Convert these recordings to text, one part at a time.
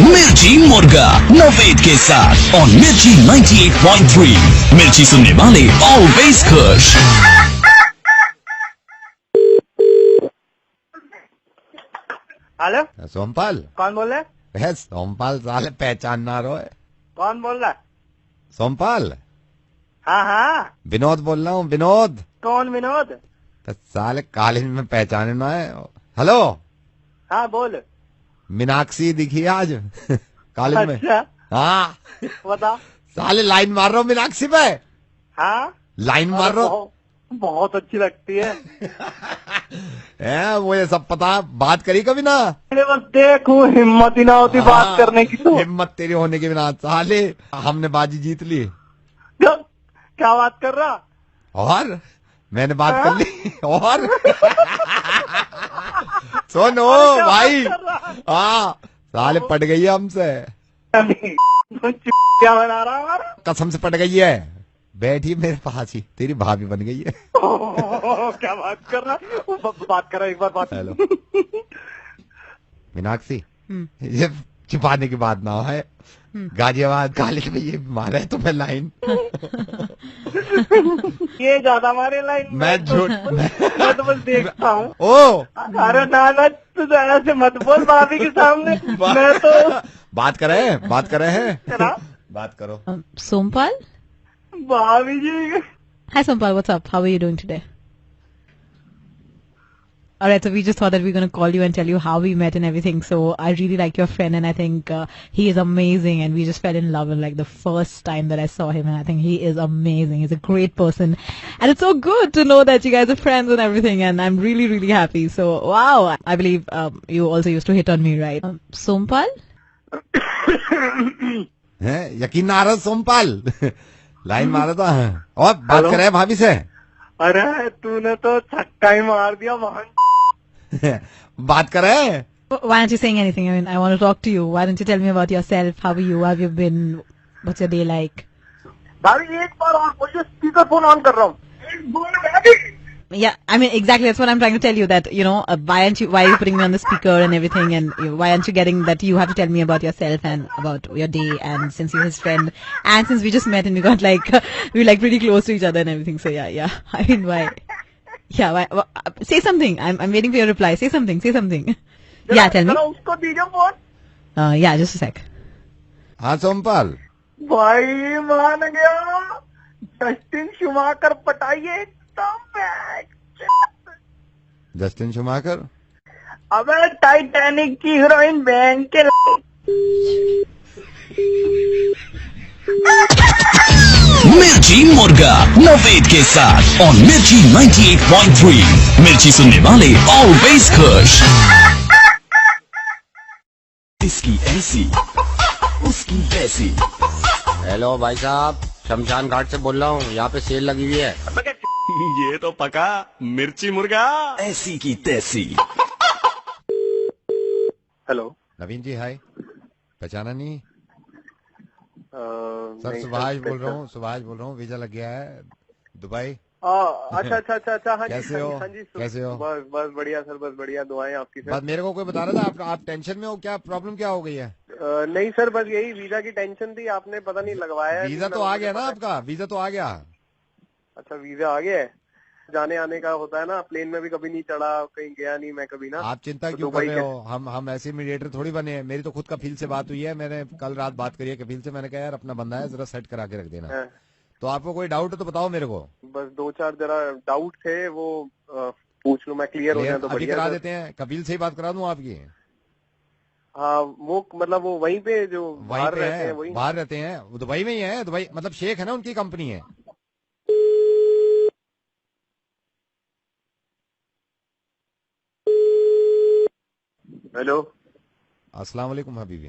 मिर्ची मुर्गा नवेद के साथ और मिर्ची 98.3। मिर्ची सुनने वाले ऑलवेज खुश। हेलो सोमपाल, कौन बोल रहा है? सोमपाल साले पहचान ना रहो है। कौन बोल रहा है? सोमपाल, हाँ हाँ, विनोद बोल रहा हूँ। विनोद कौन विनोद? तो साले कॉलेज में पहचाने ना है। हेलो, हाँ बोल। मीनाक्षी दिखी है आज कॉलेज में। अच्छा हाँ बता। साले लाइन मार रहा हूँ मीनाक्षी पे। हाँ लाइन मार रहा हूँ। बहुत अच्छी लगती है। वो ये सब पता। बात करी कभी ना? अरे बस देखो, हिम्मत ही ना होती बात करने की तो। हिम्मत तेरी होने के बिना साले हमने बाजी जीत ली। क्या बात कर रहा? और मैंने बात कर ली। और सुनो अरे क्या भाई, बात कर रहा? हाँ साले पट गई है हमसे। क्या बना रहा हमारा? कसम से पट गई है। बैठी मेरे पास ही, तेरी भाभी बन गई है। क्या बात कर रहा? बात कर रहा, एक बार बात। हेलो मीनाक्षी, ये छिपाने की बात ना है। गाजियाबाद कॉलेज में ये मारा है तुम्हें लाइन। ये ज्यादा हमारे लाइन में। मैं झूठ मैं तो बस देखता हूँ। ओ अरे ना तू तो ऐसे मत बोल भाभी के सामने। मैं तो बात कर रहे हैं, बात कर रहे हैं। क्या? बात करो। Sompal? भाभी जी। Hi Sompal, what's up? How are you doing today? Alright, so we just thought that we were going to call you and tell you how we met and everything. So I really like your friend and I think he is amazing and we just fell in love in like the first time that I saw him and I think he is amazing. He's a great person and it's so good to know that you guys are friends and everything and I'm really, really happy. So wow, I believe you also used to hit on me, right? Sompal? है यकीन ना आ रहा Sompal. Line मारा था। और बात कर रहे हैं भाभी से। अरे तूने तो छक्का ही मार दिया वहां। बात कर रहे हैं। Why aren't you saying anything? I mean, I want to talk to you. Why don't you tell me about yourself? How are you? How have you been? What's your day like? भाभी एक बार और बोलिए, speaker phone on कर रहा हूँ। Yeah, I mean, exactly. That's what I'm trying to tell you. That why are you putting me on the speaker and everything, and why aren't you getting that? You have to tell me about yourself and about your day, and since you're his friend, and since we just met and we got like we were like pretty close to each other and everything. So yeah. I mean, why? Yeah, why, say something. I'm waiting for your reply. Say something. Yeah, tell me. उसको दीजिए phone. Yeah, just a sec. हाँ सोमपाल। भाई मान गया। Justin Schumacher पटाइए एकदम। Justin Schumacher. अबे Titanic की heroine bank के। मिर्ची मुर्गा नवेद के साथ और मिर्ची 98.3। मिर्ची सुनने वाले ऑलवेज खुश। इसकी ऐसी उसकी तैसी। हेलो भाई साहब, शमशान घाट से बोल रहा हूँ। यहाँ पे सेल लगी हुई है। ये तो पका मिर्ची मुर्गा ऐसी की तैसी। हेलो नवीन जी हाय, पहचाना नहीं? सर नहीं, सुभाष सर, बोल रहा हूँ। सुभाष बोल रहा हूँ। वीजा लग गया है दुबई। अच्छा। हाँ कैसे जी, हो? हाँ जी, कैसे हो? बस बढ़िया सर, बस बढ़िया। दुआएं आपकी सर। बस मेरे को कोई बता रहा था आप टेंशन में हो क्या? प्रॉब्लम क्या हो गई है? नहीं सर, बस यही वीजा की टेंशन थी। आपने पता नहीं लगवाया है। वीजा तो आ गया ना आपका? वीजा तो आ गया। अच्छा वीजा आ गया है। जाने आने का होता है ना। प्लेन में भी कभी नहीं चढ़ा, कहीं गया नहीं मैं कभी ना। आप चिंता तो क्यों कर दुबई रहे के- हो? हम ऐसे मीडिएटर थोड़ी बने हैं। मेरी तो खुद कफील से बात हुई है। मैंने कल रात बात करी है कफील से। मैंने कहा यार अपना बंदा है, जरा सेट करा के रख देना। हैं। तो आपको कोई डाउट है तो बताओ मेरे को। बस दो चार जरा डाउट थे, वो पूछ लूं मैं, क्लियर हो जाए तो अभी बढ़िया करा सर। देते हैं। कफील से ही बात करा दूं आपकी? हाँ वो मतलब वो वहीं पे जो वहीं बाहर पे रहते हैं है, वहीं। बाहर रहते हैं। वो दुबई में ही है। दुबई मतलब शेख है ना, उनकी कंपनी है। हेलो अस्सलाम वालेकुम हबीबी।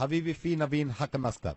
हबीबी फी नवीन हक मस्कत।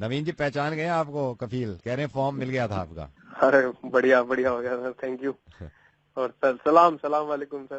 नवीन जी पहचान गए आपको कफील? कह रहे हैं फॉर्म मिल गया था आपका। अरे बढ़िया बढ़िया हो गया सर, थैंक यू। और सर सलाम वालेकुम सर।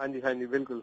हाँ जी बिल्कुल।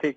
ठीक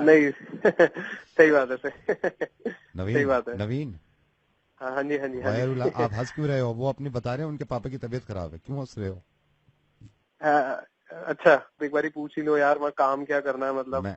नहीं सही बात है सही बात है नवीन हाँ जी आप हंस क्यों रहे हो? वो अपनी बता रहे हैं उनके पापा की तबीयत खराब है, क्यों हंस रहे हो? अच्छा एक बारी पूछ ही लो यार, मैं काम क्या करना है मतलब.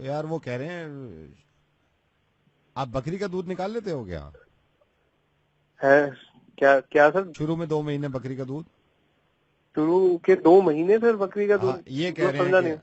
यार वो कह रहे हैं आप बकरी का दूध निकाल लेते हो क्या? है क्या सर? शुरू में 2 महीने बकरी का दूध, शुरू के 2 महीने सर बकरी का दूध. ये कह रहे हैं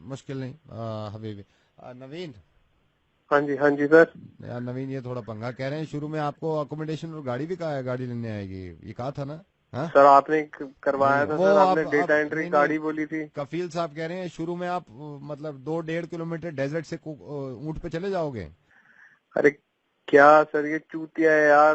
मुश्किल नहीं हबीबी. नवीन हाँ जी सर. यार नवीन ये थोड़ा पंगा कह रहे हैं. शुरू में आपको अकोमोडेशन और गाड़ी भी कहा है, गाड़ी लेने आएगी, ये कहा था ना? हाँ? सर आपने करवाया था सर, आपने डेटा एंट्री गाड़ी बोली थी. कफील साहब कह रहे हैं शुरू में आप मतलब 2-1.5 किलोमीटर डेजर्ट से ऊंट पे चले जाओगे. अरे क्या सर ये चूतिया है यार,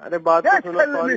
अरे बात तो सुनो. सॉरी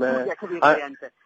मैं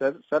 सर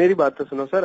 मेरी बात तो सुनो सर.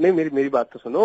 नहीं मेरी बात तो सुनो.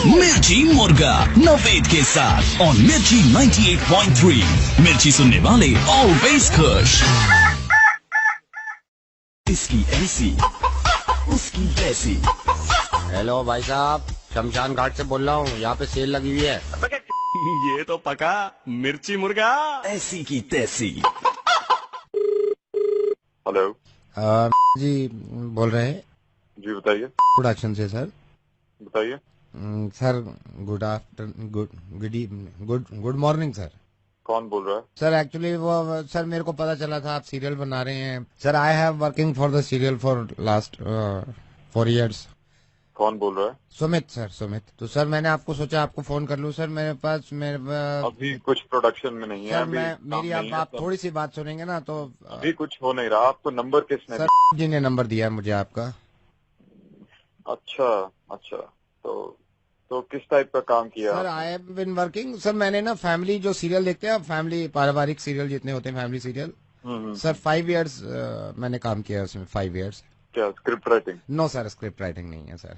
मिर्ची मुर्गा नवेद के साथ और मिर्ची 98.3. मिर्ची सुनने वाले ऑलवेज खुश. इसकी ऐसी उसकी वैसी. हेलो भाई साहब, शमशान घाट से बोल रहा हूँ, यहाँ पे सेल लगी हुई है. ये तो पका मिर्ची मुर्गा ऐसी की तैसी. हेलो जी बोल रहे हैं? जी बताइए. प्रोडक्शन से सर. बताइए सर. Good morning sir. कौन बोल रहा है? सर एक्चुअली वो सर मेरे को पता चला था आप सीरियल बना रहे हैं sir. I have working for the serial for last 4 years. कौन बोल रहा है? सुमित सर, सुमित. तो सर मैंने आपको सोचा आपको फोन कर लूं सर. मेरे पास अभी कुछ प्रोडक्शन में नहीं है. सर अभी मेरी आप थोड़ी सी बात सुनेंगे ना तो. अभी कुछ हो नहीं रहा. आपको नंबर किसने सर जी ने नंबर दिया है मुझे आपका. अच्छा तो किस टाइप का काम किया? Sir I have been working sir. मैंने ना फैमिली जो सीरियल देखते हैं, फैमिली पारिवारिक सीरियल जितने होते हैं फैमिली सीरियल, सर 5 years मैंने काम किया उसमें. 5 years. क्या script writing? No sir script writing नहीं है सर.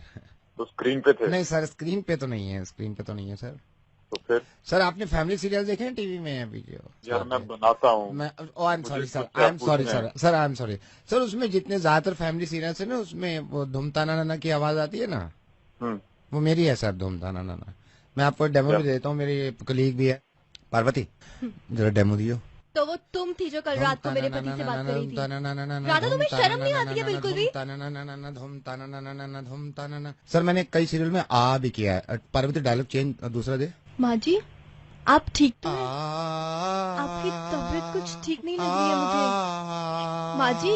तो स्क्रीन पे थे? नहीं सर स्क्रीन पे तो नहीं है, स्क्रीन पे तो नहीं है सर. तो फिर सर आपने फैमिली सीरियल देखे हैं टीवी में अभी जो? यार मैं बनाता हूँ. मैं I am sorry sir, I am sorry sir, I am sorry sir. उसमें जितने ज्यादातर फैमिली सीरियल है ना, उसमें वो धूमताना नाना की आवाज आती है ना, वो मेरी है सर. धूमताना नाना. मैं आपको डेमो भी देता हूँ, मेरी कलीग भी है पार्वती, जरा डेमो दियो. तो वो तुम थी जो कल रात को मेरे पति से बात करी थी. राधा तुम्हें शर्म नहीं आती है बिल्कुल भी? सर मैंने कई सीरियल में आ भी किया है. पार्वती डायलॉग चेंज दूसरा दे. माँ जी आप ठीक तो हैं? आपकी तबीयत कुछ ठीक नहीं लग रही है मुझे. माँ जी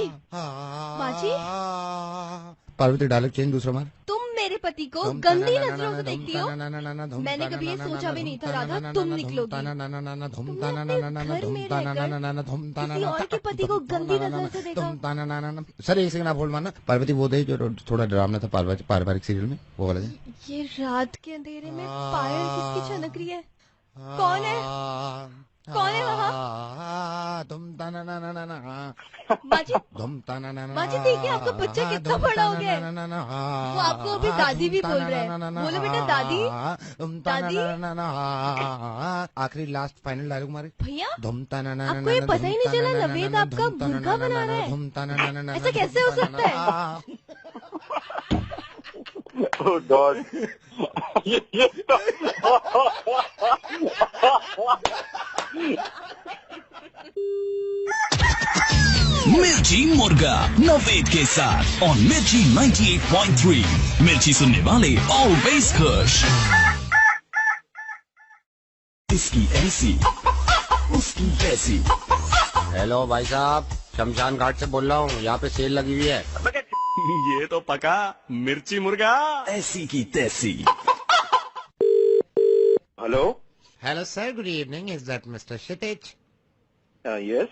पार्वती डायलॉग चेंज दूसरा मार. तुम मेरे पति को गंदी नजरों से देखती हो. मैंने कभी ये सोचा भी नहीं था राधा तुम निकलोगी. किसी और के पति को गंदी नजर से देखा. सर एक सेकंड आप होल्ड मारना. पार्वती वो दे जो थोड़ा डरावना था पारिवारिक सीरियल में, वो वाला. ये रात के अंधेरे में पायल किसकी छनक रही है? कौन है वहाँ? माँ जी देखिए आपका बच्चा कितना बड़ा हो गया है. वो आपको अभी दादी भी बोल रहे हैं. बोलो बेटा दादी. आखिरी लास्ट फाइनल डायलॉग मारे भैया. आपको ये पता ही नहीं चला नवेद आपका मुर्गा बना रहा है. ऐसा कैसे हो सकता है? ओह गॉड ये तो मिर्ची मुर्गा नवेद के साथ और मिर्ची 98.3 मिर्ची सुनने वाले ऑलवेज खुश। इसकी ऐसी उसकी तैसी। हेलो भाई साहब, शमशान घाट से बोल रहा हूँ, यहाँ पे सेल लगी हुई है। ये तो पका मिर्ची मुर्गा ऐसी की तैसी। Hello hello sir, good evening, is that mister Kshitij? Yes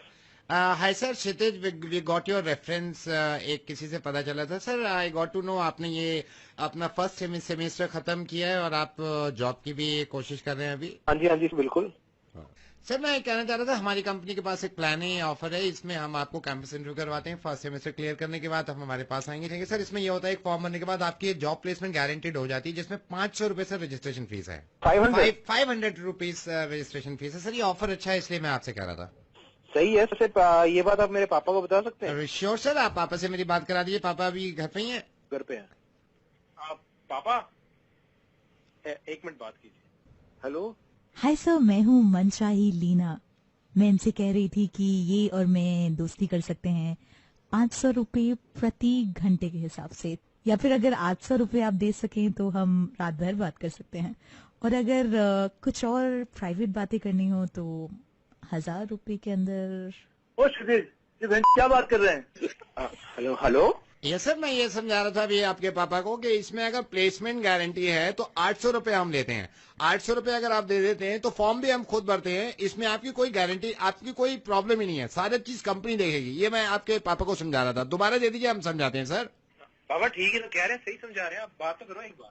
hi sir, Kshitij, we got your reference. एक किसी से पता चला था sir, I got to know आपने ये अपना फर्स्ट सेमेस्टर खत्म किया है और आप जॉब की भी कोशिश कर रहे हैं अभी। हाँ जी बिल्कुल। सर मैं कहना चाह रहा था, हमारी कंपनी के पास एक प्लान है, ऑफर है, इसमें हम आपको कैंपस इंटरव्यू करवाते हैं। फर्स्ट सेमेस्टर क्लियर करने के बाद आप हमारे पास आएंगे। ठीक है सर, इसमें ये होता है एक फॉर्म भरने के बाद आपकी जॉब प्लेसमेंट गारंटीड हो जाती है, जिसमें 500 रुपए सर रजिस्ट्रेशन फीस है। 500 रुपीज रजिस्ट्रेशन फीस है सर। ये ऑफर अच्छा है, इसलिए मैं आपसे कह रहा था। सही है सर, ये बात आप मेरे पापा को बता सकते हैं? श्योर सर, आप पापा से मेरी बात करा दीजिए। पापा अभी घर पे ही हैं? घर पे हैं। आप पापा एक मिनट बात कीजिए। हेलो हाय सर, मैं हूँ मनशाही लीना। मैं इनसे कह रही थी कि ये और मैं दोस्ती कर सकते हैं 500 रुपये प्रति घंटे के हिसाब से, या फिर अगर 800 रुपये आप दे सकें तो हम रात भर बात कर सकते हैं, और अगर कुछ और प्राइवेट बातें करनी हो तो 1000 रुपये के अंदर। ओ क्षितिज, ये क्या बात कर रहे हैं? हेलो हेलो ये सर, मैं ये समझा रहा था अभी आपके पापा को कि इसमें अगर प्लेसमेंट गारंटी है तो 800 रुपये हम लेते हैं। 800 रुपये अगर आप दे देते हैं तो फॉर्म भी हम खुद भरते हैं। इसमें आपकी कोई गारंटी, आपकी कोई प्रॉब्लम ही नहीं है, सारी चीज कंपनी देखेगी। ये मैं आपके पापा को समझा रहा था, दोबारा दे दीजिए, हम समझाते हैं सर। पापा ठीक है तो कह रहे हैं, सही समझा रहे हैं, आप बात तो करो एक बार।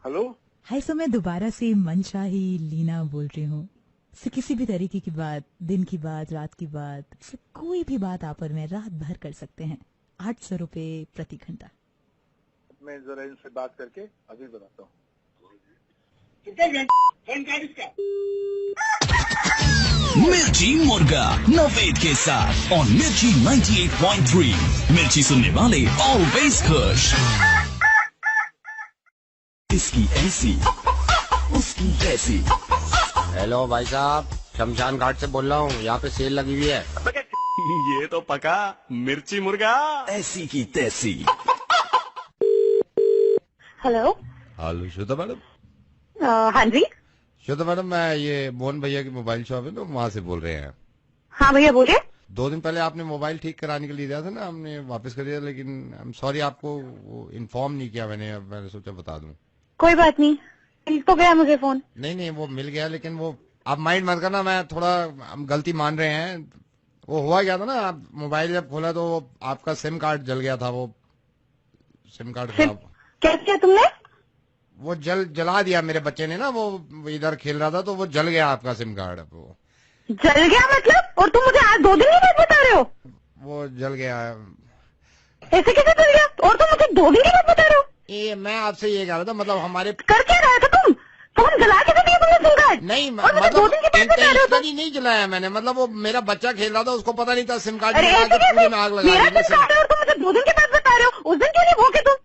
हेलो हाय सर, मैं दोबारा से मनशाही लीना बोल रही हूँ। से किसी भी तरीके की बात, दिन की बात, रात की बात, से कोई भी बात आप और मैं रात भर कर सकते हैं। 800 रुपये प्रति घंटा। मैं जरा इनसे बात करके अभी बताता हूँ। मिर्ची मुर्गा नवेद के साथ और मिर्ची 98.3 मिर्ची सुनने वाले ऑलवेज खुश। इसकी ऐसी उसकी तैसी। हेलो भाई साहब, शमशान घाट से बोल रहा हूँ, यहाँ पे सेल लगी हुई है। ये तो पका मिर्ची मुर्गा ऐसी की तैसी। Hello hello Shweta madam. हाँ जी। श्वेता मैडम, मैं ये मोहन भैया की मोबाइल शॉप है तो वहाँ से बोल रहे हैं। हाँ भैया बोलिए। 2 दिन पहले आपने मोबाइल ठीक कराने के लिए दिया था ना, हमने वापस कर दिया, लेकिन आई एम सॉरी, आपको वो इन्फॉर्म नहीं किया मैंने। अब मैंने सोचा बता दूं। कोई बात नहीं, मिल तो गया मुझे फोन। नहीं वो मिल गया, लेकिन वो आप माइंड मत करना, मैं थोड़ा हम गलती मान रहे हैं। वो हुआ क्या था ना, आप मोबाइल जब खोला तो आपका सिम कार्ड जल गया था। वो सिम कार्ड खराब। क्या किया तुमने? वो जला दिया मेरे बच्चे ने ना, वो इधर खेल रहा था तो वो जल गया आपका सिम कार्ड। वो जल गया मतलब? और तुम मुझे आज 2 दिन की बात बता रहे हो? वो जल गया। ऐसे कैसे जल गया? और तुम मुझे 2 दिन की बात बता रहे हो? ये मैं आपसे ये कह रहा था, मतलब हमारे कर क्या रहा था तुम? फोन जला के दिया तुमने सिम कार्ड? नहीं, और मुझे मतलब 2 दिन की बात बता रहे हो तुम? नहीं जलाया मैंने, मतलब वो मेरा बच्चा खेल रहा था, उसको पता नहीं था सिम कार्ड अरे जला ऐसे के पूरे में कैसे? आग लगा मेरा दी। सिम कार्ड है और तुम मुझे 2 दिन की बात बता रहे हो? उस दिन क्यों नहीं भोंके तुम?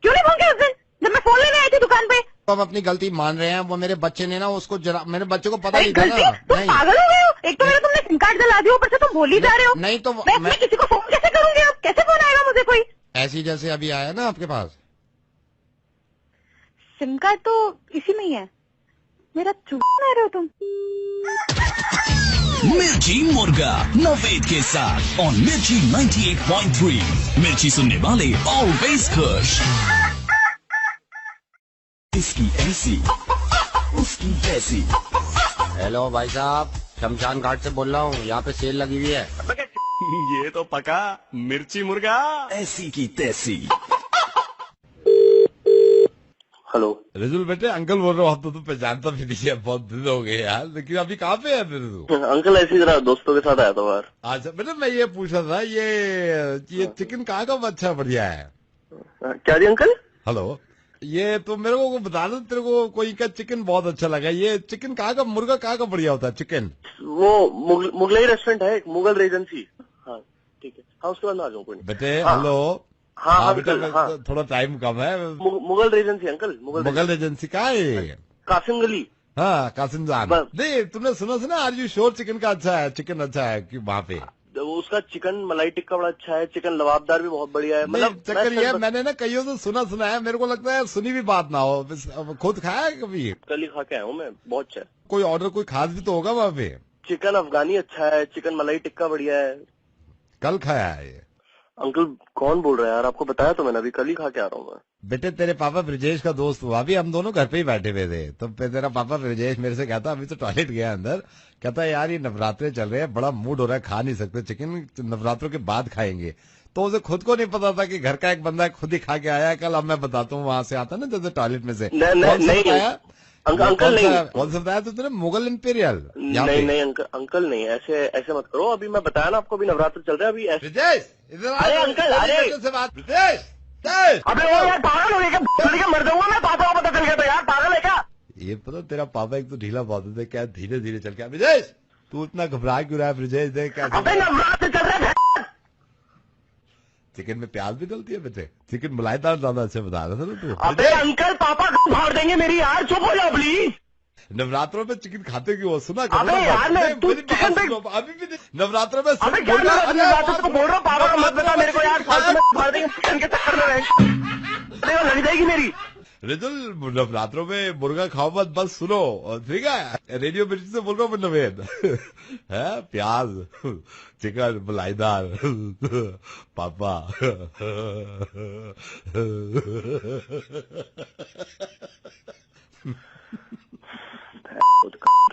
क्यों नहीं भोंके उस दिन जब मैं फोन लेने आई थी दुकान पे? तो हम अपनी गलती मान रहे हैं। वो मेरे बच्चे ने ना उसको जला, मेरे बच्चे को पता नहीं था ना। तुम नहीं पागल हो गए हो? एक तो मेरा तुमने सिम कार्ड जला दिया, ऊपर से तुम बोल ही जा रहे हो। नहीं तो मैं किसी को फोन कैसे करूंगी? अब कैसे फोन आएगा मुझे कोई? ऐसी जैसे अभी आया ना आपके पास। सिम कार्ड तो इसी में ही है। मेरा चुना रहे हो तुम? मिर्ची मुर्गा नवेद के साथ और मिर्ची 98.3 मिर्ची सुनने वाले ऑलवेज खुश। इसकी ऐसी उसकी तैसी। हेलो भाई साहब, शमशान घाट से बोल रहा हूँ, यहाँ पे सेल लगी हुई है। ये तो पका मिर्ची मुर्गा ऐसी की तैसी। हेलो रिजुल बेटे, अंकल बोल रहा हूँ। आप तो तुम पहचानता भी नहीं है, बहुत दिन हो गए यार। लेकिन अभी कहाँ पे है तू? अंकल ऐसी तरह दोस्तों के साथ आया था बाहर। अच्छा बेटा, मैं ये पूछ रहा था, ये चिकन कहाँ का अच्छा बढ़िया है? क्या जी अंकल? हेलो, ये तो मेरे को बता दो, तेरे को कोई का चिकन बहुत अच्छा लगा। ये चिकन कहाँ का, मुर्गा कहाँ का बढ़िया होता है चिकन? वो मुगलई रेस्टोरेंट है, एक मुगल रेजेंसी। हाँ ठीक है, हाँ उसके बाद आ जाऊँ। बेटे हेलो, हाँ बेटा अंकल, हाँ। थोड़ा टाइम कम है। Mughal Regency uncle, Mughal agency का है, कासिम गली। हाँ कासिम जान। नहीं तुमने सुना आज यू श्योर चिकन का अच्छा है, चिकन अच्छा है कि वहाँ पे उसका चिकन मलाई टिक्का बड़ा अच्छा है, चिकन लबाबदार भी बहुत बढ़िया है। मतलब चक्कर ये मैंने ना कईयों से सुना है, मेरे को लगता है सुनी भी बात ना हो, खुद खाया है कभी? कल ही खा के आया हूँ मैं, बहुत अच्छा है। कोई ऑर्डर कोई खास भी तो होगा वहाँ पे? चिकन अफगानी अच्छा है, चिकन मलाई टिक्का बढ़िया है। कल खाया है ये? अंकल कौन बोल रहा है यार, आपको बताया तो मैंने, अभी कल ही खा के आ रहा हूँ मैं। बेटे तेरे पापा ब्रिजेश का दोस्त हुआ, अभी हम दोनों घर पे ही बैठे हुए थे, तो तेरा पापा ब्रिजेश मेरे से कहता अभी तो टॉयलेट गया अंदर, कहता यार ये नवरात्रे चल रहे हैं, बड़ा मूड हो रहा है, खा नहीं सकते चिकन, नवरात्रों के बाद खाएंगे। तो उसे खुद को नहीं पता था कि घर का एक बंदा खुद ही खा के आया है। कल अब मैं बताता हूँ वहां से आता ना जैसे टॉयलेट में से, अंकल नहीं, कौन सा बताया तो तेरे? मुगल इंपीरियल? नहीं अंकल नहीं, ऐसे मत करो। अभी मैं बताया ना आपको, अभी नवरात्र चल रहे हैं अभी। ब्रिजेश अरे अंकल, अरे से बात, ब्रिजेश अबे वो यार पागल हो गया, मर जाऊंगा मैं, पापा को पता चल गया तो यार, पागल है क्या? ये पता तेरा पापा एक तो ढीला बहुत है, क्या धीरे धीरे चल के। ब्रिजेश तू इतना घबरा क्यों रहा है? ब्रिजेश देख क्या नवरात्र चल रहा है। चिकन में प्याज भी डलती है बेटे, चिकन मलाईदार ज्यादा अच्छे बता रहा था ना तू। अबे अंकल पापा फाड़ देंगे मेरी यार, चुप हो जाओ प्लीज। नवरात्रों में चिकन खाते क्यों? सुना अबे यार मैं तू चिकन पे अभी भी नवरात्रों में अबे क्या नवरात्र को बोल रहा हूँ, पापा मत बता मेरे को यार, फाड़ देंगे चिकन के चक्कर में लग जाएगी मेरी। रिजुल नवरात्रों में मुर्गा खाओ मत, बस सुनो ठीक है? रेडियो मिर्ची से बोल रहा हूँ नवेद है, प्याज चिकन मलाईदार पापा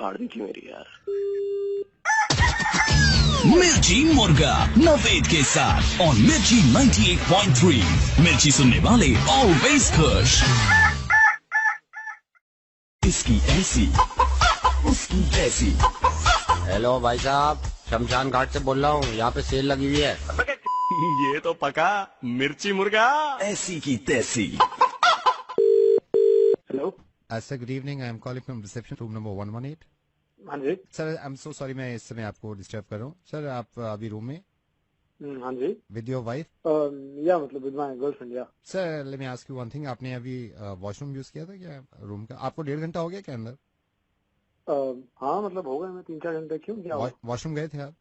फाड़ दी थी मेरी यार। मिर्ची मुर्गा नवेद के साथ और मिर्ची 98.3, मिर्ची सुनने वाले ऑलवेज खुश। इसकी ऐसी उसकी तैसी। हेलो भाई साहब, शमशान घाट से बोल रहा हूँ, यहाँ पे सेल लगी हुई है। ये तो पका मिर्ची मुर्गा ऐसी की तैसी। Hello sir good evening, I am calling from reception room number 118। हाँ जी sir I am so sorry मैं इस समय आपको डिस्टर्ब कर रहा हूँ। सर आप अभी रूम में? हाँ जी। With your wife? या मतलब विद माय गर्लफ्रेंड या। Sir let me ask you one thing, आपने अभी वॉशरूम यूज किया था क्या रूम का? आपको 1.5 घंटा हो गया क्या अंदर? हाँ मतलब हो गया, मैं 3-4 घंटे। क्यों क्या वॉशरूम गए थे आप?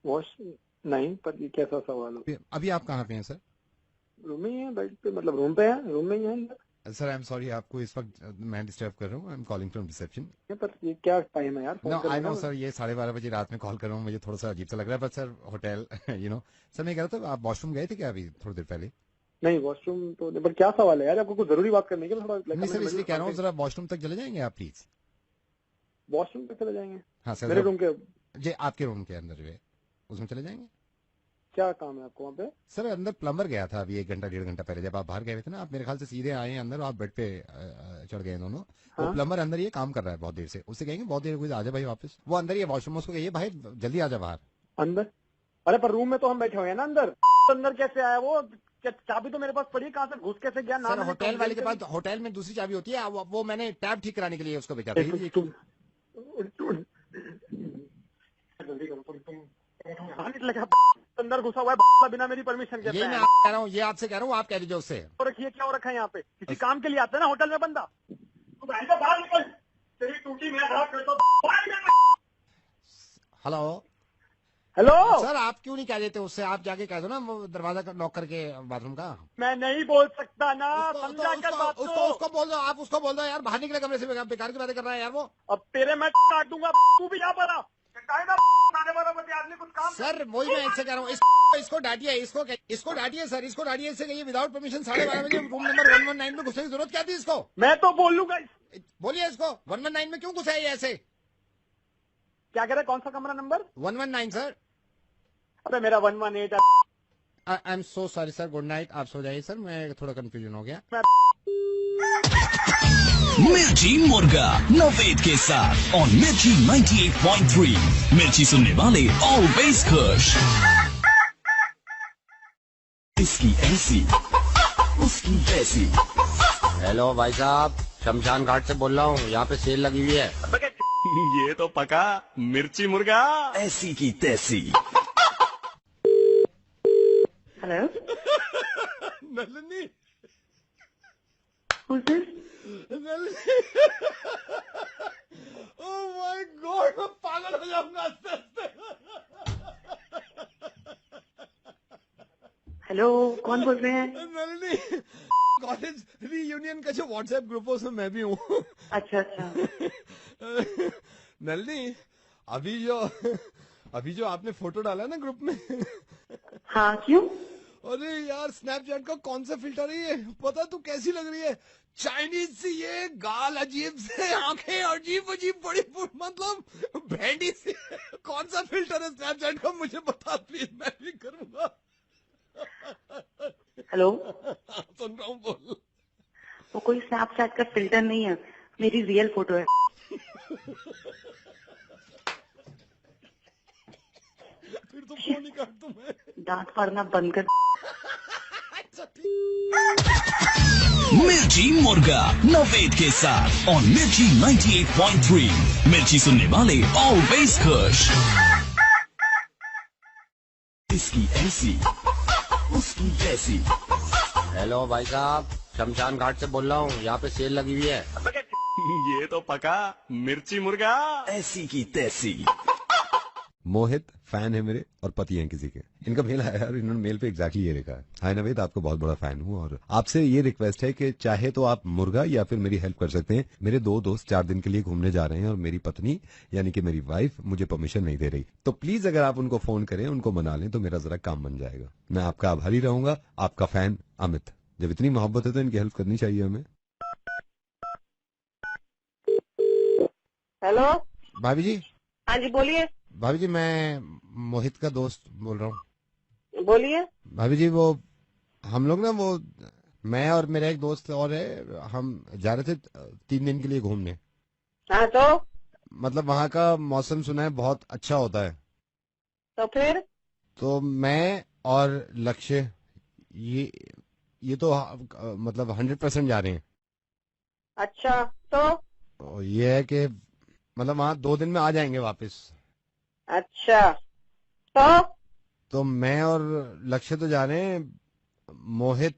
वॉश नहीं, पर ये कैसा सवाल हो? अभी आप कहाँ पे हैं सर? रूम में ही है, बेड पे, मतलब रूम पे है, रूम में ही है। सर आई एम सॉरी आपको इस वक्त मैं डिस्टर्ब कर रहा हूँ, आई एम कॉलिंग फ्रॉम रिसेप्शन। पर ये क्या टाइम है यार? नो आई नो सर, ये 12:30 बजे रात में कॉल कर रहा हूँ, मुझे थोड़ा सा अजीब सा लग रहा है, पर sir hotel you know. Sir मैं कह रहा था आप वॉशरूम गए थे क्या अभी थोड़ी देर पहले? नहीं वॉशरूम तो नहीं, पर क्या सवाल है यार, आपको कुछ जरूरी बात करनी है क्या? थोड़ा नहीं सर इसलिए कह रहा हूँ, जरा वॉशरूम तक चले जाएंगे आप प्लीज? वॉशरूम तक चले जाएंगे? हाँ सर मेरे रूम के जी, आपके रूम के अंदर जो है उसमें चले जाएंगे। क्या काम है आपको वहाँ पे? सर अंदर प्लम्बर गया था अभी 1-1.5 घंटा पहले, जब आप बाहर गए थे ना, आप मेरे ख्याल से सीधे आए अंदर, आप बेड पे चढ़ गए दोनों। हाँ? वो प्लम्बर अंदर ये काम कर रहा है बहुत देर से, उससे कहेंगे बहुत देर हुई, आजा भाई वापस। वो अंदर ही वॉशरूम, उसको कहिए भाई जल्दी आजा बाहर। अंदर? अरे पर रूम में तो हम बैठे हुए हैं ना अंदर। अंदर कैसे आया वो? चाबी तो मेरे पास पड़ी, कहाँ से घुस कैसे गया? सर होटल वाले के पास, होटल में दूसरी चाबी होती है, वो मैंने टैब ठीक कराने के लिए उसको भेजा था। अंदर घुसा हुआ है बिना मेरी परमिशन के। ये मैं कह रहा हूँ, ये आपसे कह रहा हूँ, आप कह दीजिए उससे। रखिए क्या हो रखा है यहाँ पे? किसी काम के लिए आता है ना होटल में बंदा। तू बाहर निकल, तेरी टूटी मैं खराब करता हूँ। हेलो हेलो सर, आप क्यों नहीं कह देते उससे? आप जाके कह दो ना दरवाजा का नॉक करके बाथरूम का। मैं नहीं बोल सकता ना, समझा कर बात। उसको बोल दो, आप उसको बोल दो यार बाहर निकले कमरे से, बेकार की बातें कर रहा है यार वो। अब तेरे मैं काट दूंगा, तू भी यहाँ पर आ। सर वही मैं इससे कह रहा हूँ, इसको डांटिए, इसको डांटिए सर, इसको डांटिए, इससे कहिए विदाउट परमिशन 12:30 बजे रूम नंबर 119 में घुसने की जरूरत क्या थी इसको? मैं तो बोल लूंगा। बोलिए इसको 119 में क्यों घुसा है ऐसे? क्या कह रहे? कौन सा कमरा नंबर? 119 सर। अरे मेरा 118। आई am so sorry sir, good night, आप सो जाइए सर, मैं थोड़ा कंफ्यूजन हो गया। मिर्ची मुर्गा नवेद के साथ और मिर्ची 98.3, मिर्ची सुनने वाले ऑलवेज खुश। इसकी ऐसी उसकी तैसी। हेलो भाई साहब, शमशान घाट से बोल रहा हूँ, यहाँ पे सेल लगी हुई है। ये तो पका मिर्ची मुर्गा ऐसी की तैसी। Hello Nalini Who's this? Nalini oh my God, मैं पागल हो जाऊंगा आस्ते आस्ते। हेलो, कौन बोल रहे हैं? नलिनी, कॉलेज रीयूनियन का जो व्हाट्सएप ग्रुप है उसमें मैं भी हूँ। अच्छा अच्छा। नलिनी, अभी जो आपने फोटो डाला है ना ग्रुप में। हाँ, क्यों? अरे यार, स्नैपचैट का कौन सा फिल्टर है ये? पता तू कैसी लग रही है? चाइनीज सी, ये गाल अजीब से, आंखें अजीब अजीब बड़ी, मतलब भेंडी सी। कौन सा फिल्टर है स्नैपचैट का, मुझे बता प्लीज, मैं भी करूंगा। हेलो, सुन रहा हूँ, बोल। वो कोई स्नैपचैट का फिल्टर नहीं है, मेरी रियल फोटो है। फिर तो फोन ही काट दूं मैं। दांत फाड़ना बंद कर। मिर्ची मुर्गा नवेद के साथ और मिर्ची 98.3। मिर्ची सुनने वाले ऑलवेज खुश। इसकी ऐसी उसकी जैसी। हेलो भाई साहब, शमशान घाट से बोल रहा हूँ, यहाँ पे सेल लगी हुई है। ये तो पका मिर्ची मुर्गा। ऐसी की तैसी। मोहित फैन है मेरे और पति हैं किसी के। इनका मेल आया और इन्होंने मेल पे एग्जैक्टली ये लिखा है। हाय नवेद, आपको बहुत बड़ा फैन हूँ और आपसे ये रिक्वेस्ट है कि चाहे तो आप मुर्गा या फिर मेरी हेल्प कर सकते हैं। मेरे 2 दोस्त 4 दिन के लिए घूमने जा रहे हैं और मेरी पत्नी यानी कि मेरी वाइफ मुझे परमिशन नहीं दे रही। तो प्लीज अगर आप उनको फोन करें, उनको मना लें तो मेरा जरा काम बन जाएगा। मैं आपका आभारी रहूंगा। आपका फैन अमित। जब इतनी मोहब्बत है तो इनकी हेल्प करनी चाहिए हमें। हेलो भाभी जी। हाँ जी, बोलिए। भाभी जी, मैं मोहित का दोस्त बोल रहा हूँ। बोलिए। भाभी जी, वो हम लोग ना, वो मैं और मेरा एक दोस्त और है, हम जा रहे थे 3 दिन के लिए घूमने। हाँ, तो मतलब वहाँ का मौसम सुना है बहुत अच्छा होता है। तो फिर तो मैं और लक्ष्य ये तो मतलब 100% जा रहे हैं। अच्छा, तो ये है कि मतलब वहाँ 2 दिन में आ जाएंगे वापस। अच्छा, तो मैं और लक्ष्य तो जा रहे हैं। मोहित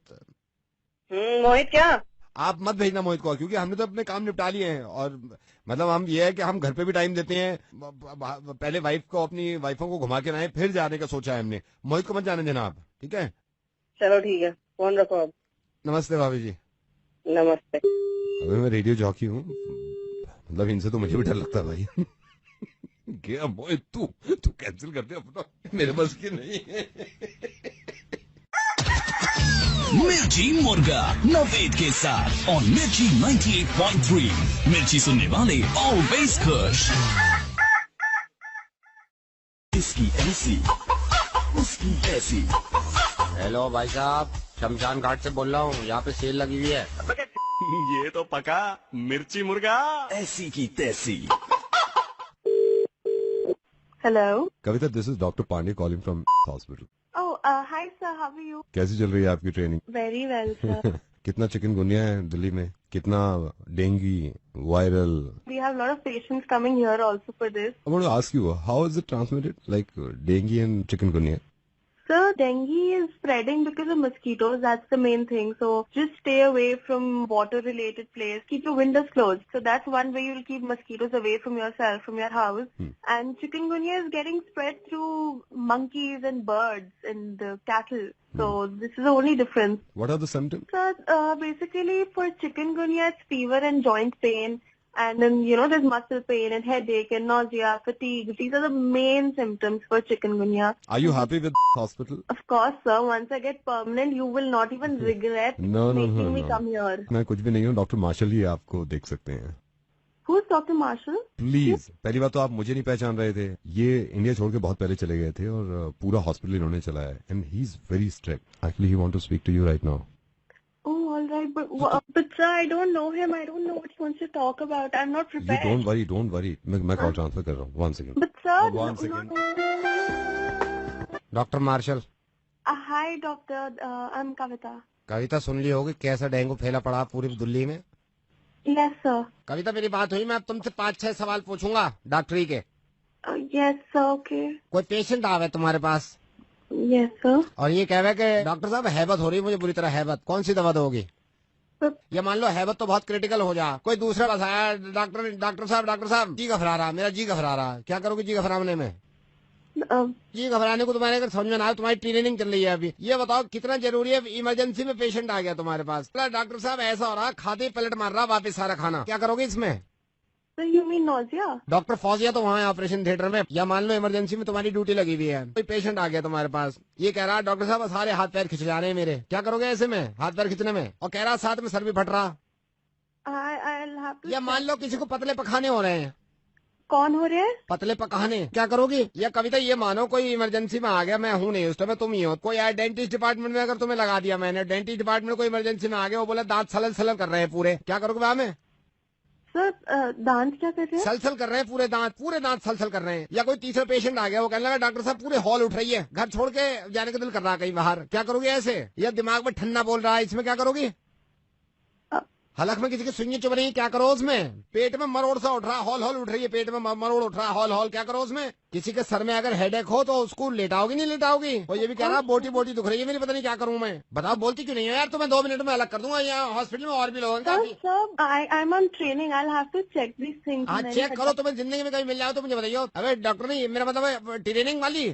क्या? आप मत भेजना मोहित को, क्योंकि हमने तो अपने काम निपटा लिए हैं। और मतलब हम ये है कि हम घर पे भी टाइम देते हैं। पहले वाइफ को, अपनी वाइफों को घुमा के लाए, फिर जाने का सोचा है हमने। मोहित को मत जाने देना आप, ठीक है? चलो ठीक है, फोन रखो अब। नमस्ते भाभी जी। नमस्ते। अभी मैं रेडियो जॉकी हूँ, मतलब इनसे तो मुझे भी डर लगता है भाई। क्या मोहित, तू कैंसिल कर दे अपना, मेरे बस की नहीं है। मिर्ची मुर्गा नवेद के साथ और मिर्ची 98.3। मिर्ची सुनने वाले ऑलवेज खुश। इसकी ऐसी उसकी ऐसी। हेलो भाई साहब, शमशान घाट से बोल रहा हूँ, यहाँ पे सेल लगी हुई है। ये तो पका मिर्ची मुर्गा। ऐसी की तैसी। Hello Kavita, this is doctor Pandey calling from hospital. Hi sir, how are you? कैसी चल रही है आपकी ट्रेनिंग? Very well sir. कितना चिकनगुनिया है दिल्ली में? कितना dengue, viral? We have a lot of patients coming here also for this. I want to ask you, how is it transmitted, like dengue and chikungunya? Sir, dengue is spreading because of mosquitoes. That's the main thing. So just stay away from water-related place. Keep your windows closed. So that's one way you'll keep mosquitoes away from yourself, from your house. And chikungunya is getting spread through monkeys and birds and the cattle. So this is the only difference. What are the symptoms? Sir, basically for chikungunya, it's fever and joint pain. And then, there's muscle pain and headache and nausea, fatigue. These are the main symptoms for chikungunya. Are you happy with hospital? Of course, sir. Once I get permanent, you will not even regret making me come here. मैं कुछ भी नहीं हूँ, doctor martial ही आपको देख सकते हैं। Who's Dr. Marshall? Please, पहली बात तो आप मुझे नहीं पहचान रहे थे। ये इंडिया छोड़ के बहुत पहले चले गए थे और पूरा हॉस्पिटल इन्होंने चलाया है। And he is very strict. Actually he want to speak to you right now. Oh, all right, but sir, I don't know him. I don't know what he wants to talk about. I'm not prepared. You don't worry. मैं call transfer कर रहा हूँ। 1 second. But sir, one second. Doctor Marshall. Hi, doctor. I'm Kavita. Kavita, सुन ली होगी कैसा dengue फैला पड़ा पूरी दिल्ली में। Yes, sir. कविता, मेरी बात हुई, मैं अब तुमसे 5-6 सवाल पूछूंगा डॉक्टरी के। Yes, sir. Okay. कोई पेशेंट आवे तुम्हारे पास? Yes sir. और ये कह रहा है कि डॉक्टर साहब हैबत हो रही है मुझे बुरी तरह, हैबत, कौन सी दवा दोगी? ये मान लो हैबत तो बहुत क्रिटिकल हो जा, कोई दूसरा बस आया, डॉक्टर साहब जी घबरा रहा, मेरा जी घबरा रहा, क्या करोगे जी घबराने में? जी घबराने को तुम्हारे अगर समझ में ना आए, तुम्हारी ट्रेनिंग चल रही है अभी, ये बताओ कितना जरूरी है, इमरजेंसी में पेशेंट आ गया तुम्हारे पास, डॉक्टर साहब ऐसा हो रहा, खाते पलट मार रहा वापिस सारा खाना, क्या करोगे इसमें? You mean nausea? Doctor Fauzia तो वहाँ है ऑपरेशन थिएटर में, या मान लो इमरजेंसी में तुम्हारी ड्यूटी लगी हुई है, कोई पेशेंट आ गया तुम्हारे पास, ये कह रहा डॉक्टर साहब सारे हाथ पैर खिंच जा रहे हैं मेरे, क्या करोगे ऐसे में हाथ पैर खिंचने में? और कह रहा साथ में सर भी फट रहा। या मान लो किसी को पतले पखाने हो रहे हैं। कौन हो रहे हैं? पतले पकाने, क्या करोगी? या कविता ये मानो कोई इमरजेंसी में आ गया, मैं हूँ नहीं उस टाइम, तुम ही हो, कोई आया डेंटिस्ट डिपार्टमेंट में, अगर तुम्हें लगा दिया मैंने, डेंटिस्ट डिपार्टमेंट कोई इमरजेंसी में आ गया, वो बोला दांत सलल कर रहे हैं पूरे, क्या करोगे वहाँ में? सर दांत क्या कर रहे हैं? सलसल कर रहे हैं पूरे दांत सलसल कर रहे हैं। या कोई तीसरा पेशेंट आ गया, वो कहने लगा डॉक्टर साहब पूरे हॉल उठ रही है, घर छोड़ के जाने का दिल कर रहा है कहीं बाहर, क्या करोगे ऐसे? या दिमाग में ठंडा बोल रहा है, इसमें क्या करोगी? हलक में किसी की सुइयां चुभ रही है, क्या करो उसमें? पेट में मरोड़ सा उठ रहा, हॉल उठ रही है, पेट में मरोड़ उठ रहा है, हॉल, क्या करो उसमें? किसी के सर में अगर हेडेक हो तो उसको लेटाओगी नहीं लेटाओगी? और ये भी कह रहा बोटी दुख रही है मेरी, पता नहीं क्या करूँ मैं, बताओ बोलती क्यों नहीं है यार? तो मैं 2 मिनट में अलग कर दूंगा, यहाँ हॉस्पिटल में और भी लोग हैं। I am on training, I have to check this things. हाँ चेक करो, तुम्हें जिंदगी में कहीं मिल जाओ तो मुझे बताइए। अबे डॉक्टर नहीं, मेरा मतलब ट्रेनिंग वाली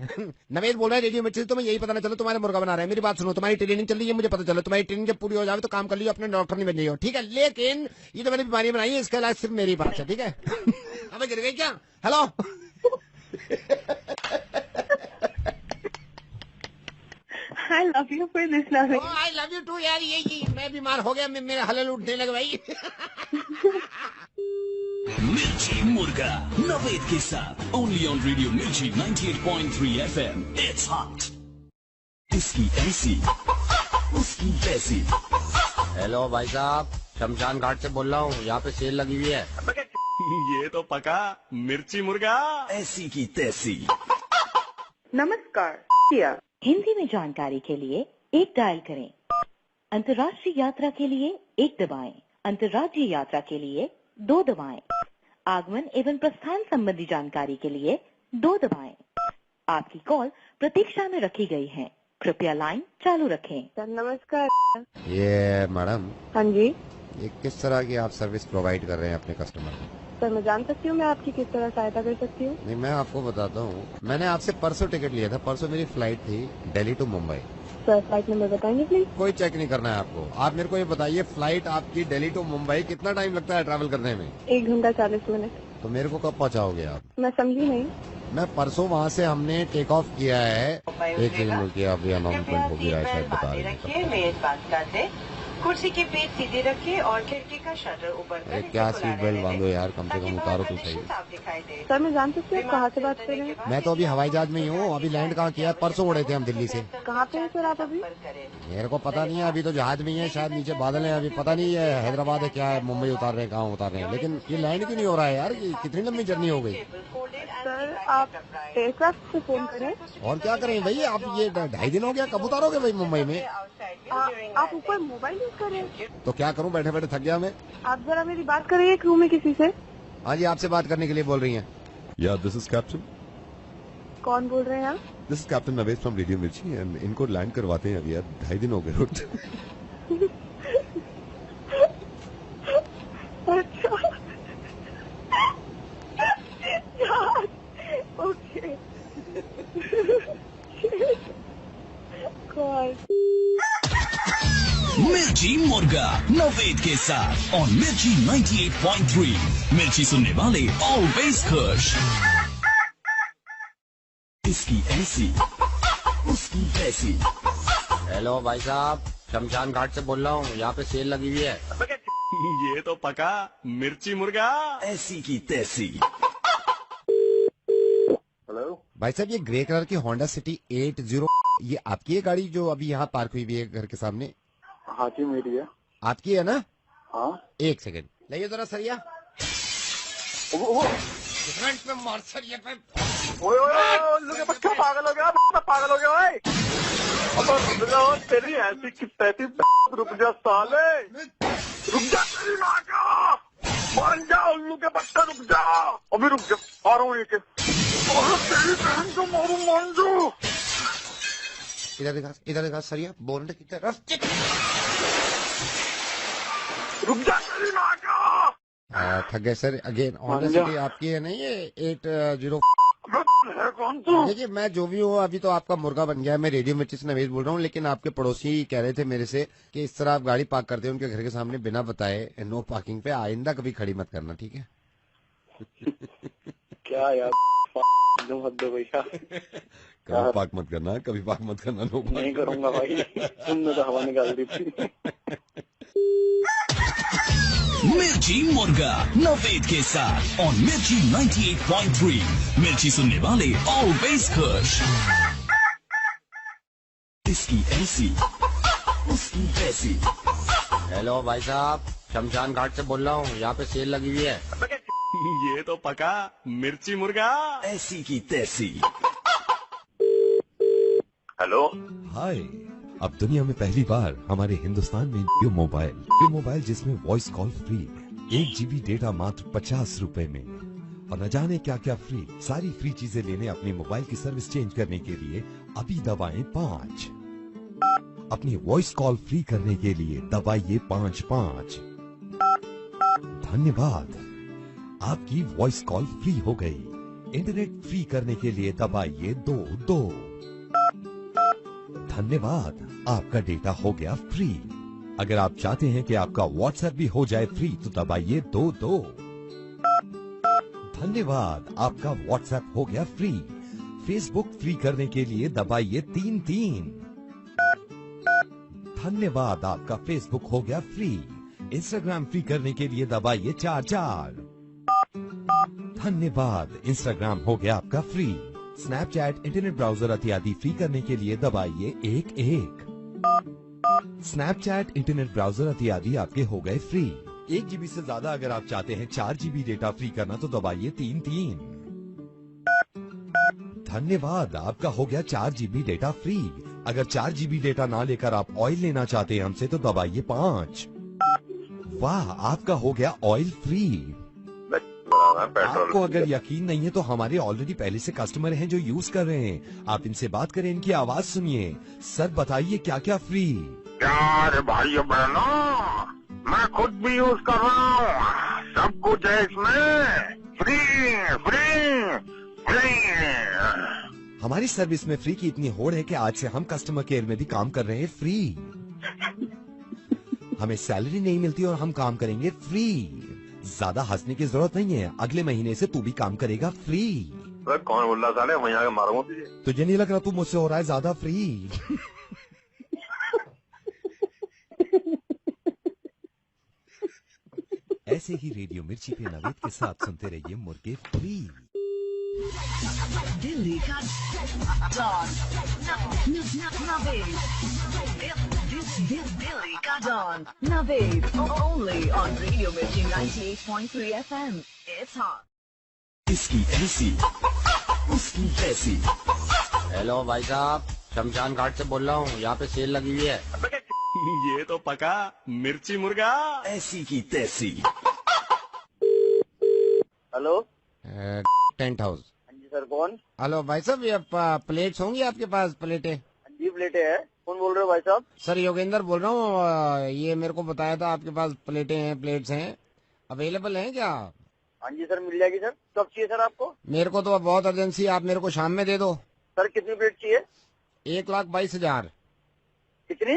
नवेद बोल रहा है रेडियो मिर्ची से, तुम्हें यही पता ना चलो तुम्हारे मुर्गा बना रहे हैं। मेरी बात सुनो, तुम्हारी ट्रेनिंग चल रही है, मुझे पता चलो, तुम्हारी ट्रेनिंग जब पूरी हो जाए तो काम कर लियो, अपने डॉक्टर नहीं बन जाइए, ठीक है? लेकिन ये तो मैंने बीमारी बनाई है, इसके इलाज सिर्फ मेरी बात है, ठीक है? अबे गिर गई क्या? Hello I love you for this loving. Oh, I love you too यार, ये मैं बीमार हो गया, मेरे हलल उठने लगे भाई। मिर्ची मुर्गा नवेद के साथ ओनली ऑन रेडियो मिर्ची 98.3 FM। इट्स हॉट, इसकी ऐसी उसकी वैसी। हेलो भाई साहब, शमशान घाट से बोल रहा हूँ, यहाँ पे सेल लगी हुई है। ये तो पका मिर्ची मुर्गा ऐसी की तैसी। नमस्कार, हिंदी में जानकारी के लिए 1 डायल करें, अंतर्राष्ट्रीय यात्रा के लिए 1 दबाएं, अंतर्राज्यीय यात्रा के लिए 2 दबाएं, आगमन एवं प्रस्थान संबंधी जानकारी के लिए 2 दबाएं। आपकी कॉल प्रतीक्षा में रखी गई है, कृपया लाइन चालू रखें। सर नमस्कार। ये मैडम, हाँ जी, ये किस तरह की आप सर्विस प्रोवाइड कर रहे हैं अपने कस्टमर को? सर मैं जान सकती हूँ मैं आपकी किस तरह सहायता कर सकती हूँ? नहीं, मैं आपको बताता हूँ, मैंने आपसे परसों टिकट लिया था, परसों मेरी फ्लाइट थी Delhi to Mumbai. Sir flight number बताएंगे प्लीज? कोई चेक नहीं करना है आपको, आप मेरे को ये बताइए फ्लाइट आपकी दिल्ली टू मुंबई कितना टाइम लगता है ट्रैवल करने में? 1 घंटा 40 मिनट। तो मेरे को कब पहुँचाओगे आप? मैं समझी नहीं। मैं परसों वहाँ से हमने टेक ऑफ किया है, एक दिन की अभी अनाउंसमेंट होगी, शायद बता रहे हैं। कुर्सी के पेट सीधे रखिए और खिड़की का शटर ऊपर अरे क्या सीट बेल्ट बांधो यार, कम से कम उतारो तो सही। सर मैं जान सकती हूँ कहाँ से बात कर रहे हैं? मैं तो अभी हवाई जहाज में ही हूँ, अभी लैंड कहाँ किया, परसों उड़े थे हम दिल्ली से। कहाँ पे हैं सर आप अभी? मेरे को पता नहीं है, अभी तो जहाज में ही है, शायद नीचे बादल है, अभी पता नहीं है हैदराबाद है क्या है, मुंबई उतार रहे हैं, कहाँ उतार रहे हैं, लेकिन ये लैंड क्यों नहीं हो रहा है यार? कितनी लंबी जर्नी हो गई। सर आप एयरक्राफ्ट से फोन करें। और क्या करें भाई, आप ये 2.5 दिन हो गया, कब उतारोगे भाई मुंबई में? आप ऊपर मोबाइल यूज कर रहे हैं? तो क्या करूं, बैठे बैठे थक गया मैं। आप जरा मेरी बात करिए क्रू में किसी से। हाँ जी, आपसे बात करने के लिए बोल रही हैं। या दिस इज कैप्टन। कौन बोल रहे हैं आप? This is captain Naved from radio मिर्ची एंड इनको लैंड करवाते हैं अभी यार, 2.5 दिन हो गए रुक। ओके। मिर्ची मुर्गा नवेद के साथ और मिर्ची 98.3। मिर्ची सुनने वाले ऑलवेज खुश, इसकी ऐसी उसकी वैसी। हेलो भाई साहब, शमशान घाट से बोल रहा हूँ, यहाँ पे सेल लगी हुई है। ये तो पका मिर्ची मुर्गा ऐसी की तैसी। हेलो भाई साहब, ये ग्रे कलर की होंडा सिटी 80, ये आपकी है गाड़ी जो अभी यहाँ पार्क हुई हुई है घर के सामने? हाँ जी मेरी है। आपकी है ना? हाँ। 1 सेकंड लाइए जरा सरिया। फ्रंट पे मार सरिया पे। बच्चा पागल हो गया, पागल हो गया भाई। तेरी ऐसी की तैसी, रुक जा साले, रुक जा, तेरी माँ का मान जा, उल्लू के बच्चा रुक जा, अभी रुक जा, आ रहा हूँ। तेरी बहन को मारू, मान जाओ। इधर देखा सरिया बोनट की तरफ। रुक जा तेरी माँ का। थक गए सर। अगेन ऑनेस्टली आपकी है नहीं ये 80 है कौन तू? देखिए मैं जो भी हूँ अभी तो आपका मुर्गा बन गया है। मैं रेडियो मिर्ची से नवेद बोल रहा हूँ, लेकिन आपके पड़ोसी कह रहे थे मेरे से कि इस तरह आप गाड़ी पार्क करते हैं उनके घर के सामने बिना बताए नो पार्किंग पे, आइंदा कभी खड़ी मत करना, ठीक है? क्या यार मत दो भैया, कभी पार्क मत करना, कभी पार्क मत करना। नो नहीं करूंगा भाई, तुमने तो हवा निकाल दी थी। मिर्ची मुर्गा नवेद के साथ और मिर्ची 98.3। मिर्ची सुनने वाले ऑलवेज खुश। इसकी ऐसी उसकी वैसी। हेलो भाई साहब, शमशान घाट से बोल रहा हूँ, यहाँ पे सेल लगी हुई है। ये तो पका मिर्ची मुर्गा। ऐसी की तैसी। Hello hi. अब दुनिया में पहली बार हमारे हिंदुस्तान में जियो मोबाइल जिसमें voice call free, 1 GB data मात्र 50 रुपए में, और न जाने क्या क्या फ्री। सारी फ्री चीजें लेने अपने मोबाइल की सर्विस चेंज करने के लिए अभी दबाएं 5। अपनी वॉइस कॉल फ्री करने के लिए दबाइए 5। धन्यवाद, आपकी वॉइस कॉल फ्री हो गई। इंटरनेट फ्री करने के लिए दबाइए 2। धन्यवाद, आपका डेटा हो गया फ्री। अगर आप चाहते हैं कि आपका व्हाट्सएप भी हो जाए फ्री तो दबाइए 2। धन्यवाद, आपका व्हाट्सएप हो गया फ्री। फेसबुक फ्री करने के लिए दबाइए 3। धन्यवाद, आपका फेसबुक हो गया फ्री। इंस्टाग्राम फ्री करने के लिए दबाइए 4। धन्यवाद, इंस्टाग्राम हो गया आपका फ्री। स्नैपचैट, इंटरनेट ब्राउजर इत्यादि फ्री करने के लिए दबाइए 1। स्नैपचैट, इंटरनेट ब्राउजर इत्यादि आपके हो गए फ्री। 1 GB से ज्यादा अगर आप चाहते हैं 4 GB डेटा फ्री करना तो दबाइए 3। धन्यवाद, आपका हो गया 4 GB डेटा फ्री। अगर 4 GB डेटा ना लेकर आप ऑयल लेना चाहते हैं हमसे तो दबाइए 5। वाह, आपका हो गया ऑयल फ्री। आपको अगर यकीन नहीं है तो हमारे ऑलरेडी पहले से कस्टमर हैं जो यूज कर रहे हैं, आप इनसे बात करें, इनकी आवाज सुनिए। सर बताइए क्या क्या फ्री? यार भाई बहनों, मैं खुद भी यूज कर रहा हूँ, सब कुछ है इसमें फ्री फ्री फ्री। हमारी सर्विस में फ्री की इतनी होड़ है कि आज से हम कस्टमर केयर में भी काम कर रहे हैं फ्री। हमें सैलरी नहीं मिलती और हम काम करेंगे फ्री। ज्यादा हंसने की जरूरत नहीं है, अगले महीने से तू भी काम करेगा फ्री। कौन बोल रहा साले, वहीं आके मारूंगा तुझे। तुझे नहीं लग रहा तू मुझसे हो रहा है ज्यादा फ्री? ऐसे ही रेडियो मिर्ची पे नवेद के साथ सुनते रहिए मुर्गे फ्री। दिल्ली का डॉन नवेद। दिल्ली का don Naved, only on Radio Mirchi 98.3 FM. It's hot. इसकी ऐसी उसकी तैसी। हेलो भाई साहब, शमशान घाट से बोल रहा हूँ, यहाँ पे सेल लगी हुई है। ये तो पका मिर्ची मुर्गा। ऐसी की तैसी। Hello tent house. हाँ जी सर, कौन? हेलो भाई साहब, ये प्लेट्स होंगी आपके पास? प्लेटें? हाँ जी प्लेटें है। कौन बोल रहे हो भाई साहब? सर योगेंद्र बोल रहा हूँ। ये मेरे को बताया था आपके पास प्लेटें हैं, प्लेट्स हैं, अवेलेबल हैं क्या? हाँ जी सर, मिल जाएगी सर। कब चाहिए सर आपको? मेरे को तो बहुत अर्जेंसी है, आप मेरे को शाम में दे दो। सर कितनी प्लेट चाहिए? 1,22,000। कितनी?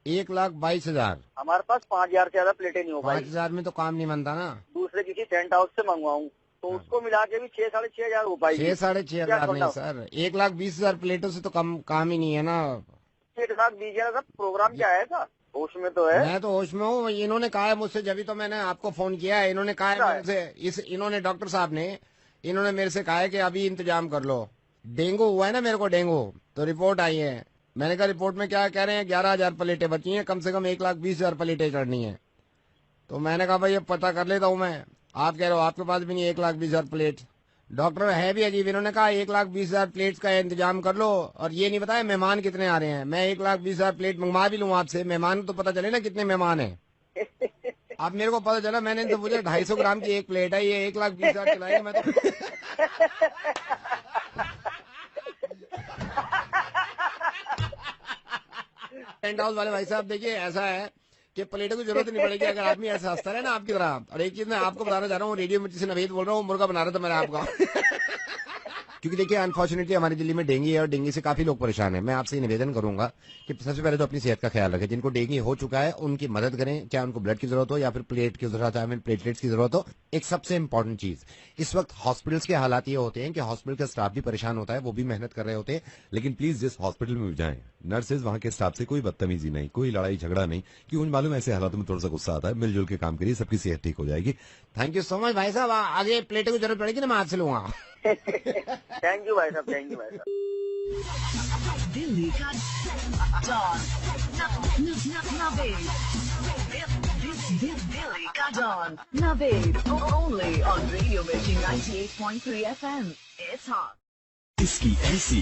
1,22,000। हमारे पास 5,000 से ज्यादा प्लेटें नहीं हो पाएगी। 5,000 में तो काम नहीं बनता ना। दूसरे किसी टेंट हाउस से मंगवाऊँ तो उसको मिला के भी 6,500 हो पाएगी। 6,500 नहीं सर, 1,20,000 प्लेटों से तो कम काम ही नहीं है ना। 1,20,000 सर, प्रोग्राम क्या है सर? होश में तो है। मैं तो होश में हूँ। इन्होंने कहा है मुझसे, जब तो मैंने आपको फोन किया है। इन्होंने कहा है मेरे से, इन्होंने डॉक्टर साहब ने इन्होंने मेरे से कहा है कि अभी इंतजाम कर लो। डेंगू हुआ है ना मेरे को, डेंगू, तो रिपोर्ट आई है। मैंने कहा रिपोर्ट में क्या कह रहे हैं? 11,000 प्लेटें बची हैं, कम से कम 1,20,000 प्लेटें चढ़नी है। तो मैंने कहा भाई अब पता कर लेता हूँ मैं। आप कह रहे हो आपके पास भी नहीं 1,20,000 प्लेट। डॉक्टर है भी अजीब, इन्होंने कहा 1,20,000 प्लेट का इंतजाम कर लो, और ये नहीं बताया मेहमान कितने आ रहे हैं। मैं 1,20,000 प्लेट मंगवा भी लूँ आपसे, मेहमान को तो पता चले ना कितने मेहमान हैं। अब मेरे को पता चला, मैंने इनसे पूछा 250 ग्राम की एक प्लेट है, ये 1,20,000 चलाएंगे। मैं तो टेंट हाउस वाले भाई साहब देखिए ऐसा है कि प्लेटों की जरूरत नहीं पड़ेगी अगर आदमी ऐसा हंसता है ना आपकी तरह। और एक चीज मैं आपको बताना चाह रहा हूँ, रेडियो मिर्ची से नवेद बोल रहा हूँ, मुर्गा बना रहा था मैंने आपका। क्योंकि देखिए अनफॉर्चुनेटली हमारी दिल्ली में डेंगू है और डेंगू से काफी लोग परेशान हैं। मैं आपसे निवेदन करूंगा कि सबसे पहले तो अपनी सेहत का ख्याल रखें। जिनको डेंगू हो चुका है उनकी मदद करें, चाहे उनको ब्लड की जरूरत हो या फिर प्लेट की जरूरत है, प्लेटलेट्स की जरूरत हो। एक सबसे इंपॉर्टेंट चीज, इस वक्त हॉस्पिटल्स के हालात ये होते हैं कि हॉस्पिटल का स्टाफ भी परेशान होता है, वो भी मेहनत कर रहे होते हैं, लेकिन प्लीज जिस हॉस्पिटल में भी जाएं, नर्सेज वहां के स्टाफ से कोई बदतमीजी नहीं, कोई लड़ाई झगड़ा नहीं, कि उन मालूम ऐसे हालातों में थोड़ा सा गुस्सा आता है। मिलजुल के काम करिए, सबकी सेहत ठीक हो जाएगी। थैंक यू सो मच भाई साहब। आगे प्लेटों की जरूरत पड़ेगी ना मैं आपसे लूंगा। थैंक यू भाई साहब, थैंक यू भाई साहब। दिल्ली का डॉन नवेद, दिल्ली का don Naved, only on Radio Mirchi 98.3 FM. It's hot. इसकी ऐसी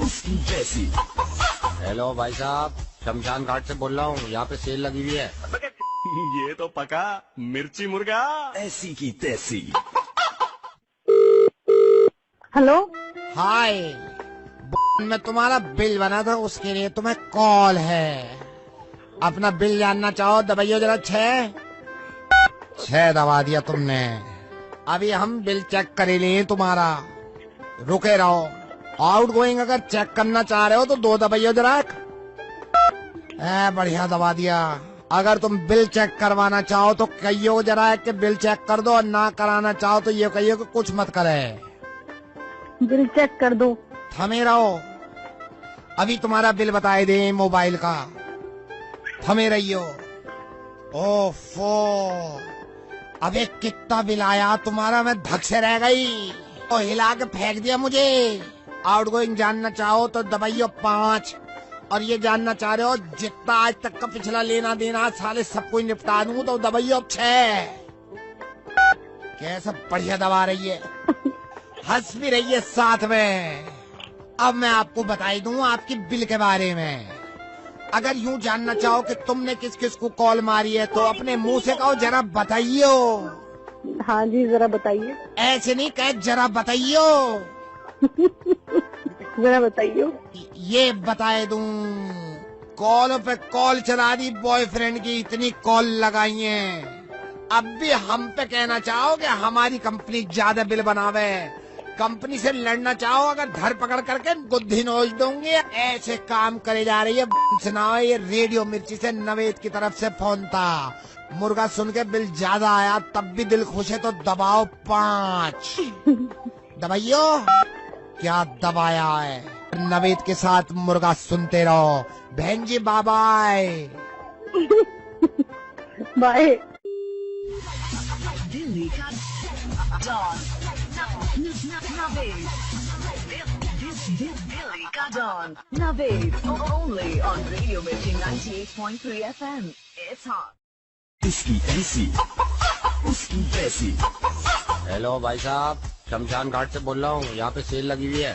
उसकी जैसी। हेलो भाई साहब, शमशान घाट से बोल रहा हूँ, यहाँ पे सेल लगी हुई है। ये तो पका मिर्ची मुर्गा। ऐसी की तैसी। हेलो, हाय, मैं तुम्हारा बिल बना था उसके लिए तुम्हें कॉल है। अपना बिल जानना चाहो दबाइयो जरा 6 दबा दिया तुमने। अभी हम बिल चेक करे लिए तुम्हारा, रुके रहो। आउट गोइंग अगर चेक करना चाह रहे हो तो 2 दबाइयो जरा। बढ़िया दबा दिया। अगर तुम बिल चेक करवाना चाहो तो कहियो जरा कि बिल चेक कर दो, और ना कराना चाहो तो ये कहियो कि कुछ मत करे। बिल चेक कर दो। थमे रहो, अभी तुम्हारा बिल बताए दे मोबाइल का। थमे रहियो। ओफो, अबे कितना बिल आया तुम्हारा, मैं धक से रह गई। तो हिला के फेंक दिया मुझे। आउट गोइंग जानना चाहो तो दबाइयो 5, और ये जानना चाह रहे हो जितना आज तक का पिछला लेना देना साले सब कुछ निपटा दूं तो दबाइयो 6। कैसा बढ़िया दबा रही है, हंस भी रही है साथ में। अब मैं आपको बताई दूं आपकी बिल के बारे में। अगर यूं जानना चाहो कि तुमने किस किस को कॉल मारी है तो अपने मुंह से कहो जरा बताइयो। हाँ जी, जरा बताइए। ऐसे नहीं कहे, जरा बताइयो। जरा बताइयो। ये बताए दूं, कॉल पे कॉल चला दी बॉयफ्रेंड की, इतनी कॉल लगाई है। अब भी हम पे कहना चाहो कि हमारी कंपनी ज्यादा बिल बनावे, कंपनी से लड़ना चाहो अगर धर पकड़ करके गुद्धी नोच दूंगी। ऐसे काम करे जा रही है। सुनाओ, ये रेडियो मिर्ची से नवेद की तरफ से फोन था। मुर्गा सुन के बिल ज्यादा आया, तब भी दिल खुश है तो दबाओ 5। दबाइयो। क्या दबाया है? नवेद के साथ मुर्गा सुनते रहो। बहन जी बाय बाय। दिल्ली का डॉन नवेद, दिल्ली का don Naved, only on Radio Mirchi 98.3 FM. It's hot. इसकी ऐसी उसकी तैसी। हेलो भाई साहब, शमशान घाट से बोल रहा हूँ, यहाँ पे सेल लगी हुई है।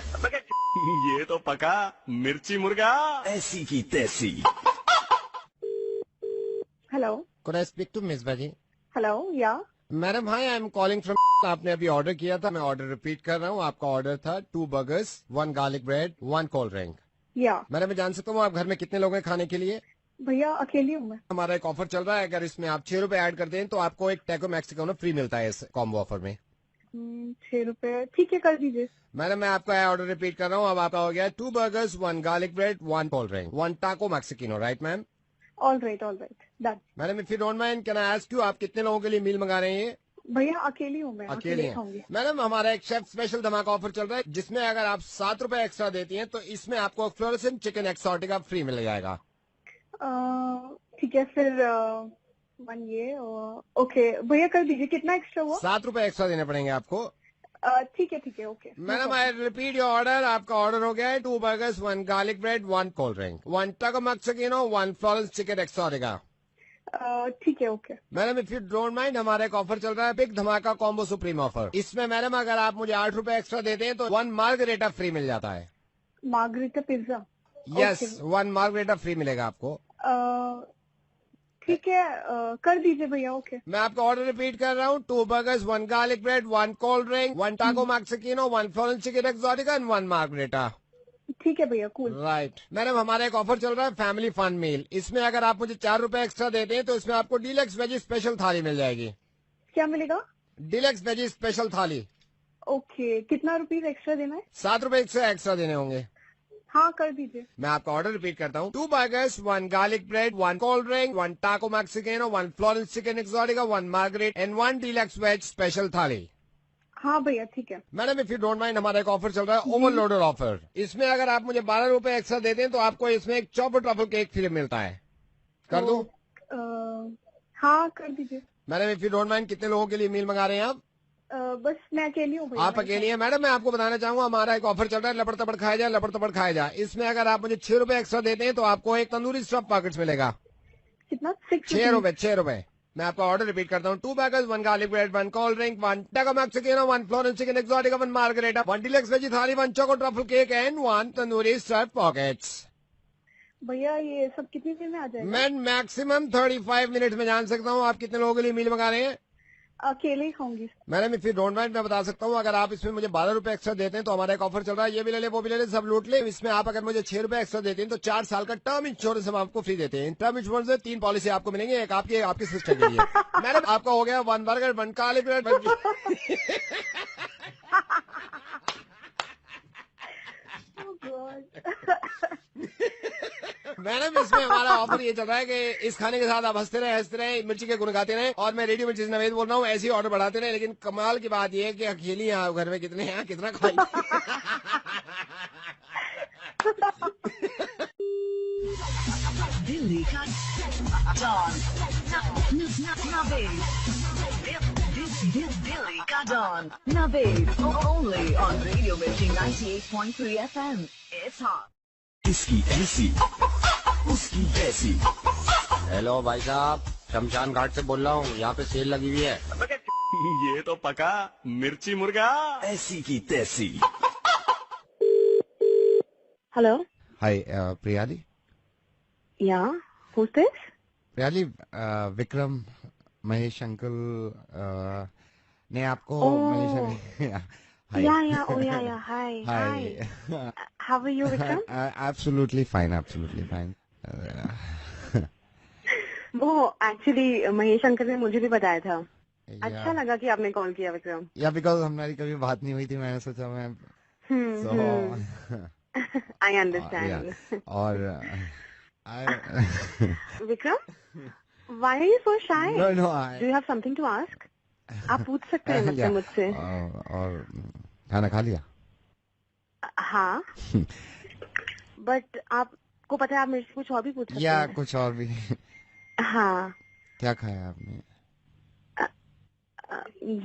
ये तो पका मिर्ची मुर्गा। ऐसी की तैसी। Hello, Could I speak to Miss Baji? Hello, yeah madam hi, I am calling from. आपने अभी ऑर्डर किया था, मैं ऑर्डर रिपीट कर रहा हूँ। आपका ऑर्डर था 2 burgers, 1 garlic bread, 1 cold drink. या मैडम मैं जान सकता हूँ आप घर में कितने लोग हैं खाने के लिए? भैया अकेली हूँ मैं। हमारा एक ऑफर चल रहा है, अगर इसमें आप 6 रुपए ऐड कर दें तो आपको एक टैको मैक्सिकानो फ्री मिलता है इस कॉम्बो ऑफर में। 6 रुपए, ठीक है कर दीजिए। मैडम मैं आपका ऑर्डर रिपीट कर रहा हूँ। अब आपका हो गया 2 burgers, 1 garlic bread, 1 cold drink, 1 taco Mexicano, right ma'am? All right, done. Madam if you don't mind can I ask you, आप कितने लोगों के लिए मील मंगा रहे हैं? भैया अकेली हूँ मैं, अकेले खाऊंगी। हैं। मैडम हमारा एक शेफ स्पेशल धमाका ऑफर चल रहा है, जिसमें अगर आप 7 रुपए एक्स्ट्रा देती हैं तो इसमें आपको फ्लोरेसेंट चिकन एक्सोटिका फ्री मिल जाएगा। ठीक है फिर 1 ये ओके भैया कर दीजिए। कितना एक्स्ट्रा हुआ? 7 रुपए एक्स्ट्रा देने पड़ेंगे आपको। ठीक है okay. Madam I repeat your order. आपका ऑर्डर हो गया है 2 burgers, 1 garlic bread, 1 cold drink, 1 taco mexicano, 1 Florence chicken Exotica. ठीक है okay. Madam if you don't mind, हमारा एक ऑफर चल रहा है, बिग धमाका कॉम्बो सुप्रीम ऑफर। इसमें मैडम अगर आप मुझे 8 रुपए एक्स्ट्रा देते हैं तो 1 मार्गरेटा फ्री मिल जाता है। Margherita pizza? Yes, 1 margherita free मिलेगा आपको। ठीक है कर दीजिए भैया। ओके, मैं आपका ऑर्डर रिपीट कर रहा हूँ, 2 burgers, 1 garlic bread, 1 cold drink, 1 taco mexicano, 1 Florence chicken exotica and 1 margherita. ठीक है भैया, कूल। राइट मैडम, हमारा एक ऑफर चल रहा है फैमिली फन मील। इसमें अगर आप मुझे 4 रुपए एक्स्ट्रा देते हैं तो इसमें आपको डीलक्स वेजी स्पेशल थाली मिल जाएगी। क्या मिलेगा? डीलक्स वेजी स्पेशल थाली। ओके, कितना रुपीज एक्स्ट्रा देना है? 7 रुपए एक्स्ट्रा देने होंगे। हाँ, कर दीजिए। मैं आपका ऑर्डर रिपीट करता हूँ। 2 burgers, 1 garlic bread, 1 cold drink, 1 taco mexicano, 1 Florence chicken exotica, 1 margherita and 1 deluxe veg special thali. हाँ भैया, ठीक है। Madam if you don't mind, हमारा एक ऑफर चल रहा है, ओवरलोडर ऑफर। इसमें अगर आप मुझे 12 रुपए एक्स्ट्रा देते हैं तो आपको इसमें एक चॉपर ट्रफल केक फ्री मिलता है। कर दूं? हाँ, कर दीजिए। Madam if you don't mind, कितने लोगों के लिए मील मंगा रहे हैं आप? बस मैं अकेली हूँ भैया। आप अकेली हैं? मैडम मैं आपको बताना चाहूंगा, हमारा एक ऑफर चल रहा है, लपड़ तपड़ खाया जाए, लपड़ तपड़ खाया जाए। इसमें अगर आप मुझे 6 रुपए एक्स्ट्रा देते हैं तो आपको एक तंदूरी स्टफ पॉकेट्स मिलेगा। कितना? 6 रुपए। मैं आपका ऑर्डर रिपीट करता हूँ। 2 burgers, 1 garlic bread, 1 cold drink, 1 taco mexicano, 1 Florence chicken exotica, 1 margherita, 1 deluxe veggie thali, 1 choco truffle cake and 1 tandoori stuff pockets. भैया ये सब कितनी देर में आ जाएगा? मैं मैक्सिमम 35 मिनट में जान सकता हूँ आप कितने लोगों के लिए मील मंगा रहे हैं। अकेले ही खाऊंगी। Madam if you don't mind, मैं बता सकता हूँ, अगर आप इसमें मुझे 12 रुपए एक्स्ट्रा देते हैं तो हमारा एक ऑफर चल रहा है, ये भी ले ले वो भी ले ले, सब लूट ले। इसमें आप अगर मुझे 6 रुपए एक्स्ट्रा देते हैं तो 4 साल का टर्म इंश्योरेंस हम आपको फ्री देते हैं। टर्म इंश्योरेंस में 3 पॉलिसी आपको मिलेंगे, एक आपकी सिस्टर के लिए। मैडम आपका हो गया 1 बर्गर, 1 गार्लिक ब्रेड, 1 मैडम इसमें हमारा ऑफर ये चल रहा है कि इस खाने के साथ आप हंसते रहे, मिर्ची के गुण गाते रहे। और मैं रेडियो मिर्ची से नवेद बोल रहा हूँ, ऐसे ही ऑर्डर बढ़ाते रहे। लेकिन कमाल की बात ये है कि अकेली हैं आप, घर में कितने हैं, कितना खाई। दिल्ली का डॉन नवेद, दिल्ली का don Naved, only on Radio Mirchi 98.3 FM. It's hot. इसकी ऐसी उसकी तैसी। हेलो भाई साहब, शमशान घाट से बोल रहा हूँ, यहाँ पे सेल लगी हुई है। ये तो पका मिर्ची मुर्गा। ऐसी की तैसी। Hello. Hi, Priyali. Yeah. Who's this? Priyali, Vikram Mahesh uncle ने आपको Mahesh Hi. Yeah. Oh, yeah. Hi. Hi. How are you, Vikram? Absolutely fine. वो एक्चुअली महेश अंकल ने मुझे भी बताया था। अच्छा लगा कि आपने कॉल किया विक्रम। या बिकॉज हमारी कभी बात नहीं हुई थी, मैंने सोचा मैं आई अंडरस्टैंड। और Vikram, why are you so shy? No, Do you have something to ask? आप पूछ सकते हैं मतलब मुझसे। और खाना खा लिया? हाँ। बट आपको पता है आप मेरे से कुछ और भी पूछ सकते हैं। या कुछ और भी। हाँ। क्या खाया आपने?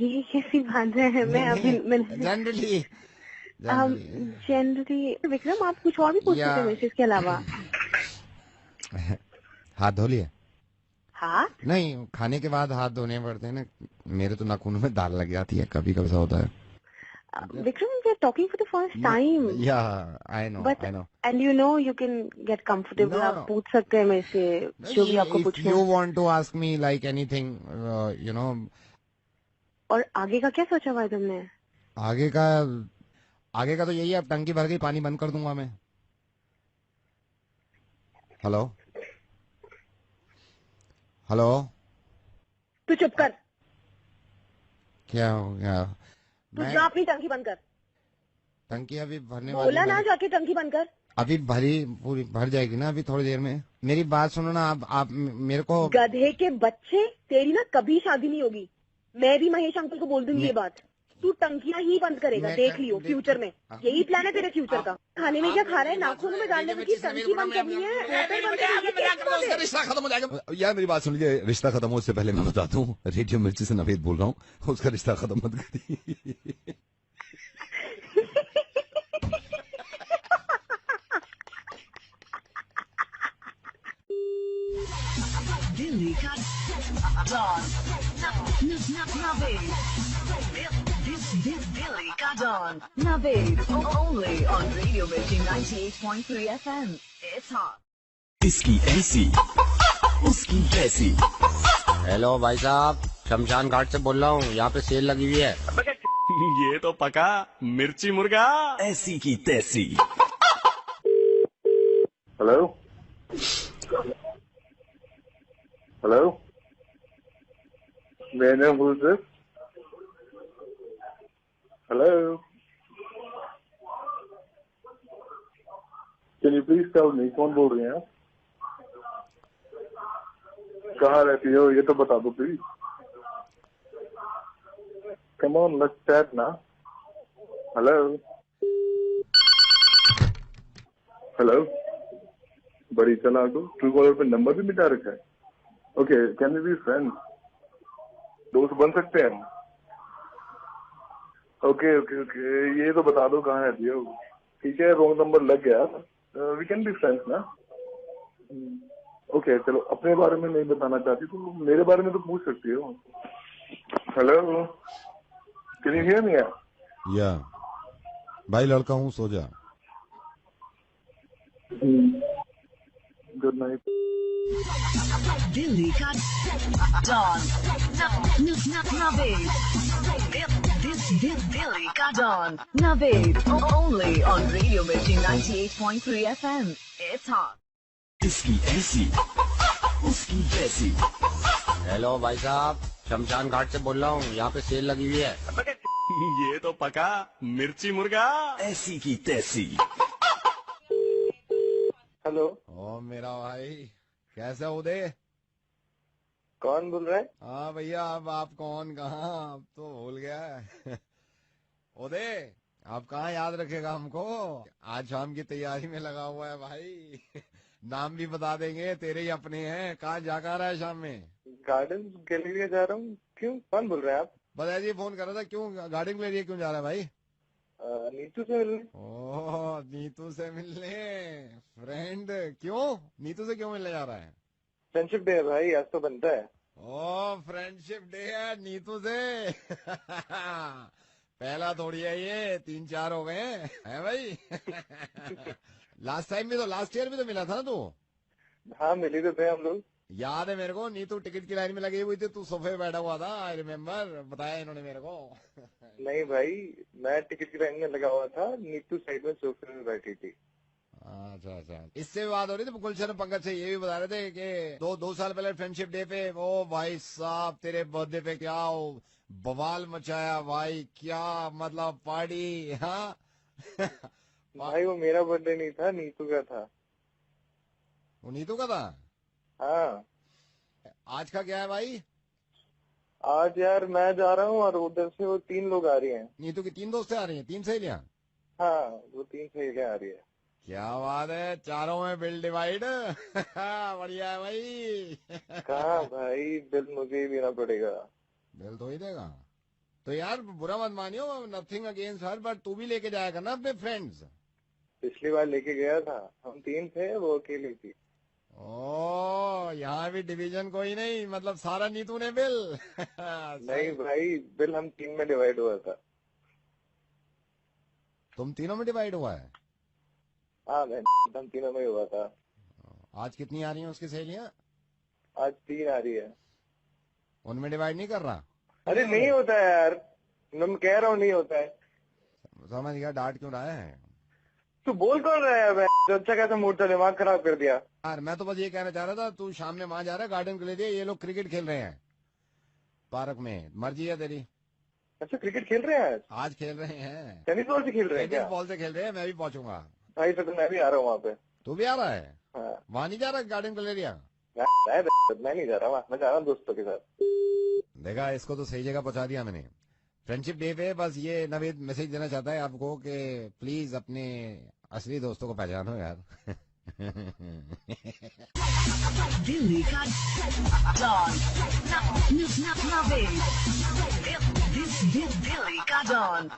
ये कैसी बात है? मैं अभी जनरली विक्रम, आप कुछ और भी पूछ सकते हैं मेरे से इसके अलावा। हाथ धो लिए? हाथ नहीं, खाने के बाद हाथ धोने पड़ते हैं ना। मेरे तो नाखूनों में दाल लग जाती है, कभी कभी होता है। Vikram, we are talking for the first time. Yeah, I know. And you know you can get comfortable. आप पूछ सकते हैं मेरे से जो भी आपको पूछना है। If you want to ask me like anything, you know. और आगे का क्या सोचा हुआ है तुमने? आगे का तो यही है, अब टंकी भर गई, पानी बंद कर दूंगा मैं। हेलो। तू चुप कर। क्या हो गया? तू जा अपनी टंकी बंद कर। टंकी अभी भरने वाली बोला ना, जाके टंकी बंद कर। अभी पूरी भर जाएगी ना, अभी थोड़ी देर में। मेरी बात सुनो ना, आप मेरे को। गधे के बच्चे, तेरी ना कभी शादी नहीं होगी। मैं भी महेश अंकल को बोल दूंगी ये बात। तू टंकियां ही बंद करेगा, देख लियो फ्यूचर में। यही प्लान है तेरे फ्यूचर का। खाने में क्या खा रहा है? नाखूनों में डालने में टंकी बंद करनी है, मोटर बंद करनी है। रिश्ता खत्म हो जाएगा यार, मेरी बात सुन लीजिए। रिश्ता खत्म हो उससे पहले मैं बताता हूँ, रेडियो मिर्ची से नवेद बोल रहा हूँ, उसका रिश्ता खत्म मत करिए। दिल्ली का डॉन नवेद, दिल्ली का don Naved, only on Radio Mirchi 98.3 FM. It's hot. इसकी ऐसी उसकी तैसी। हेलो भाई साहब, शमशान घाट से बोल रहा हूँ, यहाँ पे सेल लगी हुई है। ये तो पका मिर्ची मुर्गा। ऐसी की तैसी। हेलो हेलो मैंने who's this? Hello can you please tell me कौन बोल रहे हैं आप? कहाँ रहती हो ये तो बता दो please. Come on let's chat ना. हेलो हेलो बड़ी चालाक हो. ट्रू कॉलर पे नंबर भी मिटा रखा है. Okay can you be friends? दोस्त बन सकते हैं. ओके ओके ओके ये तो बता दो कहाँ रहती हो. ठीक है रॉन्ग नंबर लग गया. वी कैन बी फ्रेंड्स ना. ओके चलो अपने बारे में नहीं बताना चाहती तो मेरे बारे में तो पूछ सकती हो. Hello can you hear me? या भाई लड़का हूँ सो जा. Good night. दिल्ली का डॉन नवेद. दिल्ली का don Naved. Only on Radio Mirchi 98.3 FM. It's hot. इसकी ऐसी उसकी वैसी. हेलो भाई साहब, शमशान घाट से बोल रहा हूँ. यहाँ पे सेल लगी हुई है. ये तो पका मिर्ची मुर्गा. ऐसी की तैसी. हेलो. ओ मेरा भाई कैसे हो दे? कौन बोल रहा है? हाँ भैया अब आप कौन कहाँ अब तो भूल गया. ओदे आप कहाँ याद रखेगा हमको. आज शाम की तैयारी में लगा हुआ है भाई. नाम भी बता देंगे तेरे ही अपने हैं. कहाँ जाकर रहा है शाम में? गार्डन गैलेरिया जा रहा हूँ. क्यों कौन बोल रहे हैं आप? बस ऐसे ही फोन कर रहा था. क्यों गार्डन गैलेरिया क्यों जा रहा है भाई? नीतू से मिलने. ओह नीतू से मिलने. फ्रेंड क्यों नीतू से क्यों मिलने जा रहा है? फ्रेंडशिप डे है भाई आज तो बनता है. ओ फ्रेंडशिप डे है नीतू से. पहला थोड़ी है ये 3-4 हो गए हैं भाई. लास्ट टाइम भी तो लास्ट ईयर भी तो मिला था ना तू. हाँ मिली तो थे हम लोग. याद है मेरे को. नीतू टिकट की लाइन में लगी हुई थी. तू सोफे पे बैठा हुआ था. I remember. बताया इन्होंने मेरे को. नहीं भाई मैं टिकट की लाइन में लगा हुआ था. नीतू साइड में सोफे में बैठी थी. अच्छा अच्छा. इससे बात हो रही थी गुलशन पंकज से. ये भी बता रहे थे कि 2 साल पहले फ्रेंडशिप डे पे वो भाई साहब तेरे बर्थडे पे क्या बवाल मचाया भाई. क्या मतलब पार्टी. हाँ भाई वो मेरा बर्थडे नहीं था नीतू का था. वो नीतू का था. हाँ आज का क्या है भाई? आज यार मैं जा रहा हूँ और उधर से वो 3 लोग आ रही हैं. नीतू की 3 दोस्तें आ रही हैं. 3 सहेलियां. हाँ वो 3 सहेलियां आ रही है. क्या बात है. चारों में बिल डिवाइड. बढ़िया है भाई. कहाँ भाई बिल मुझे ही देना पड़ेगा. बिल तो ही देगा. तो यार बुरा मत मानियो. नथिंग अगेंस्ट हर बट तू भी लेके जाएगा ना अपने फ्रेंड्स. पिछली बार लेके गया था. हम 3 थे वो अकेली थी. ओ यहाँ भी डिवीजन कोई नहीं. मतलब सारा नीतू ने बिल. नहीं भाई बिल हम 3 में डिवाइड हुआ था. तुम तीनों में डिवाइड हुआ है? हाँ हम 3 में हुआ था. आज कितनी आ रही हैं उसकी सहेलियां? आज 3 आ रही है. उनमें डिवाइड नहीं कर रहा? अरे नहीं होता है यार. मैं कह रहा हूँ नहीं होता है. समझ गया. डांट क्यों रहा है? तू बोल कौन रहा है? अच्छा कैसा मूड था. दिमाग खराब कर दिया यार. मैं तो बस ये कहना चाह रहा था तू शाम में वहां जा रहा है गार्डन के लिए. ये लोग क्रिकेट खेल रहे हैं पार्क में. मर्जी है तेरी. अच्छा क्रिकेट खेल रहे हैं आज खेल रहे हैं. टेनिस बॉल से खेल रहे हैं. टेनिस बॉल से खेल रहे हैं. मैं भी पहुंचूंगा भाई. तो मैं भी आ रहा हूँ वहाँ पे. तू भी आ रहा है? हाँ. वहाँ नहीं जा रहा गार्डन गैलेरिया? मैं नहीं जा रहा वहाँ. मैं जा रहा हूँ दोस्तों के साथ. देखा इसको तो सही जगह पहुंचा दिया मैंने. फ्रेंडशिप डे पे बस ये नवेद मैसेज देना चाहता है आपको कि प्लीज अपने असली दोस्तों को पहचानो यार. दिल्ली का डॉन नवेद. दिल्ली का डॉन.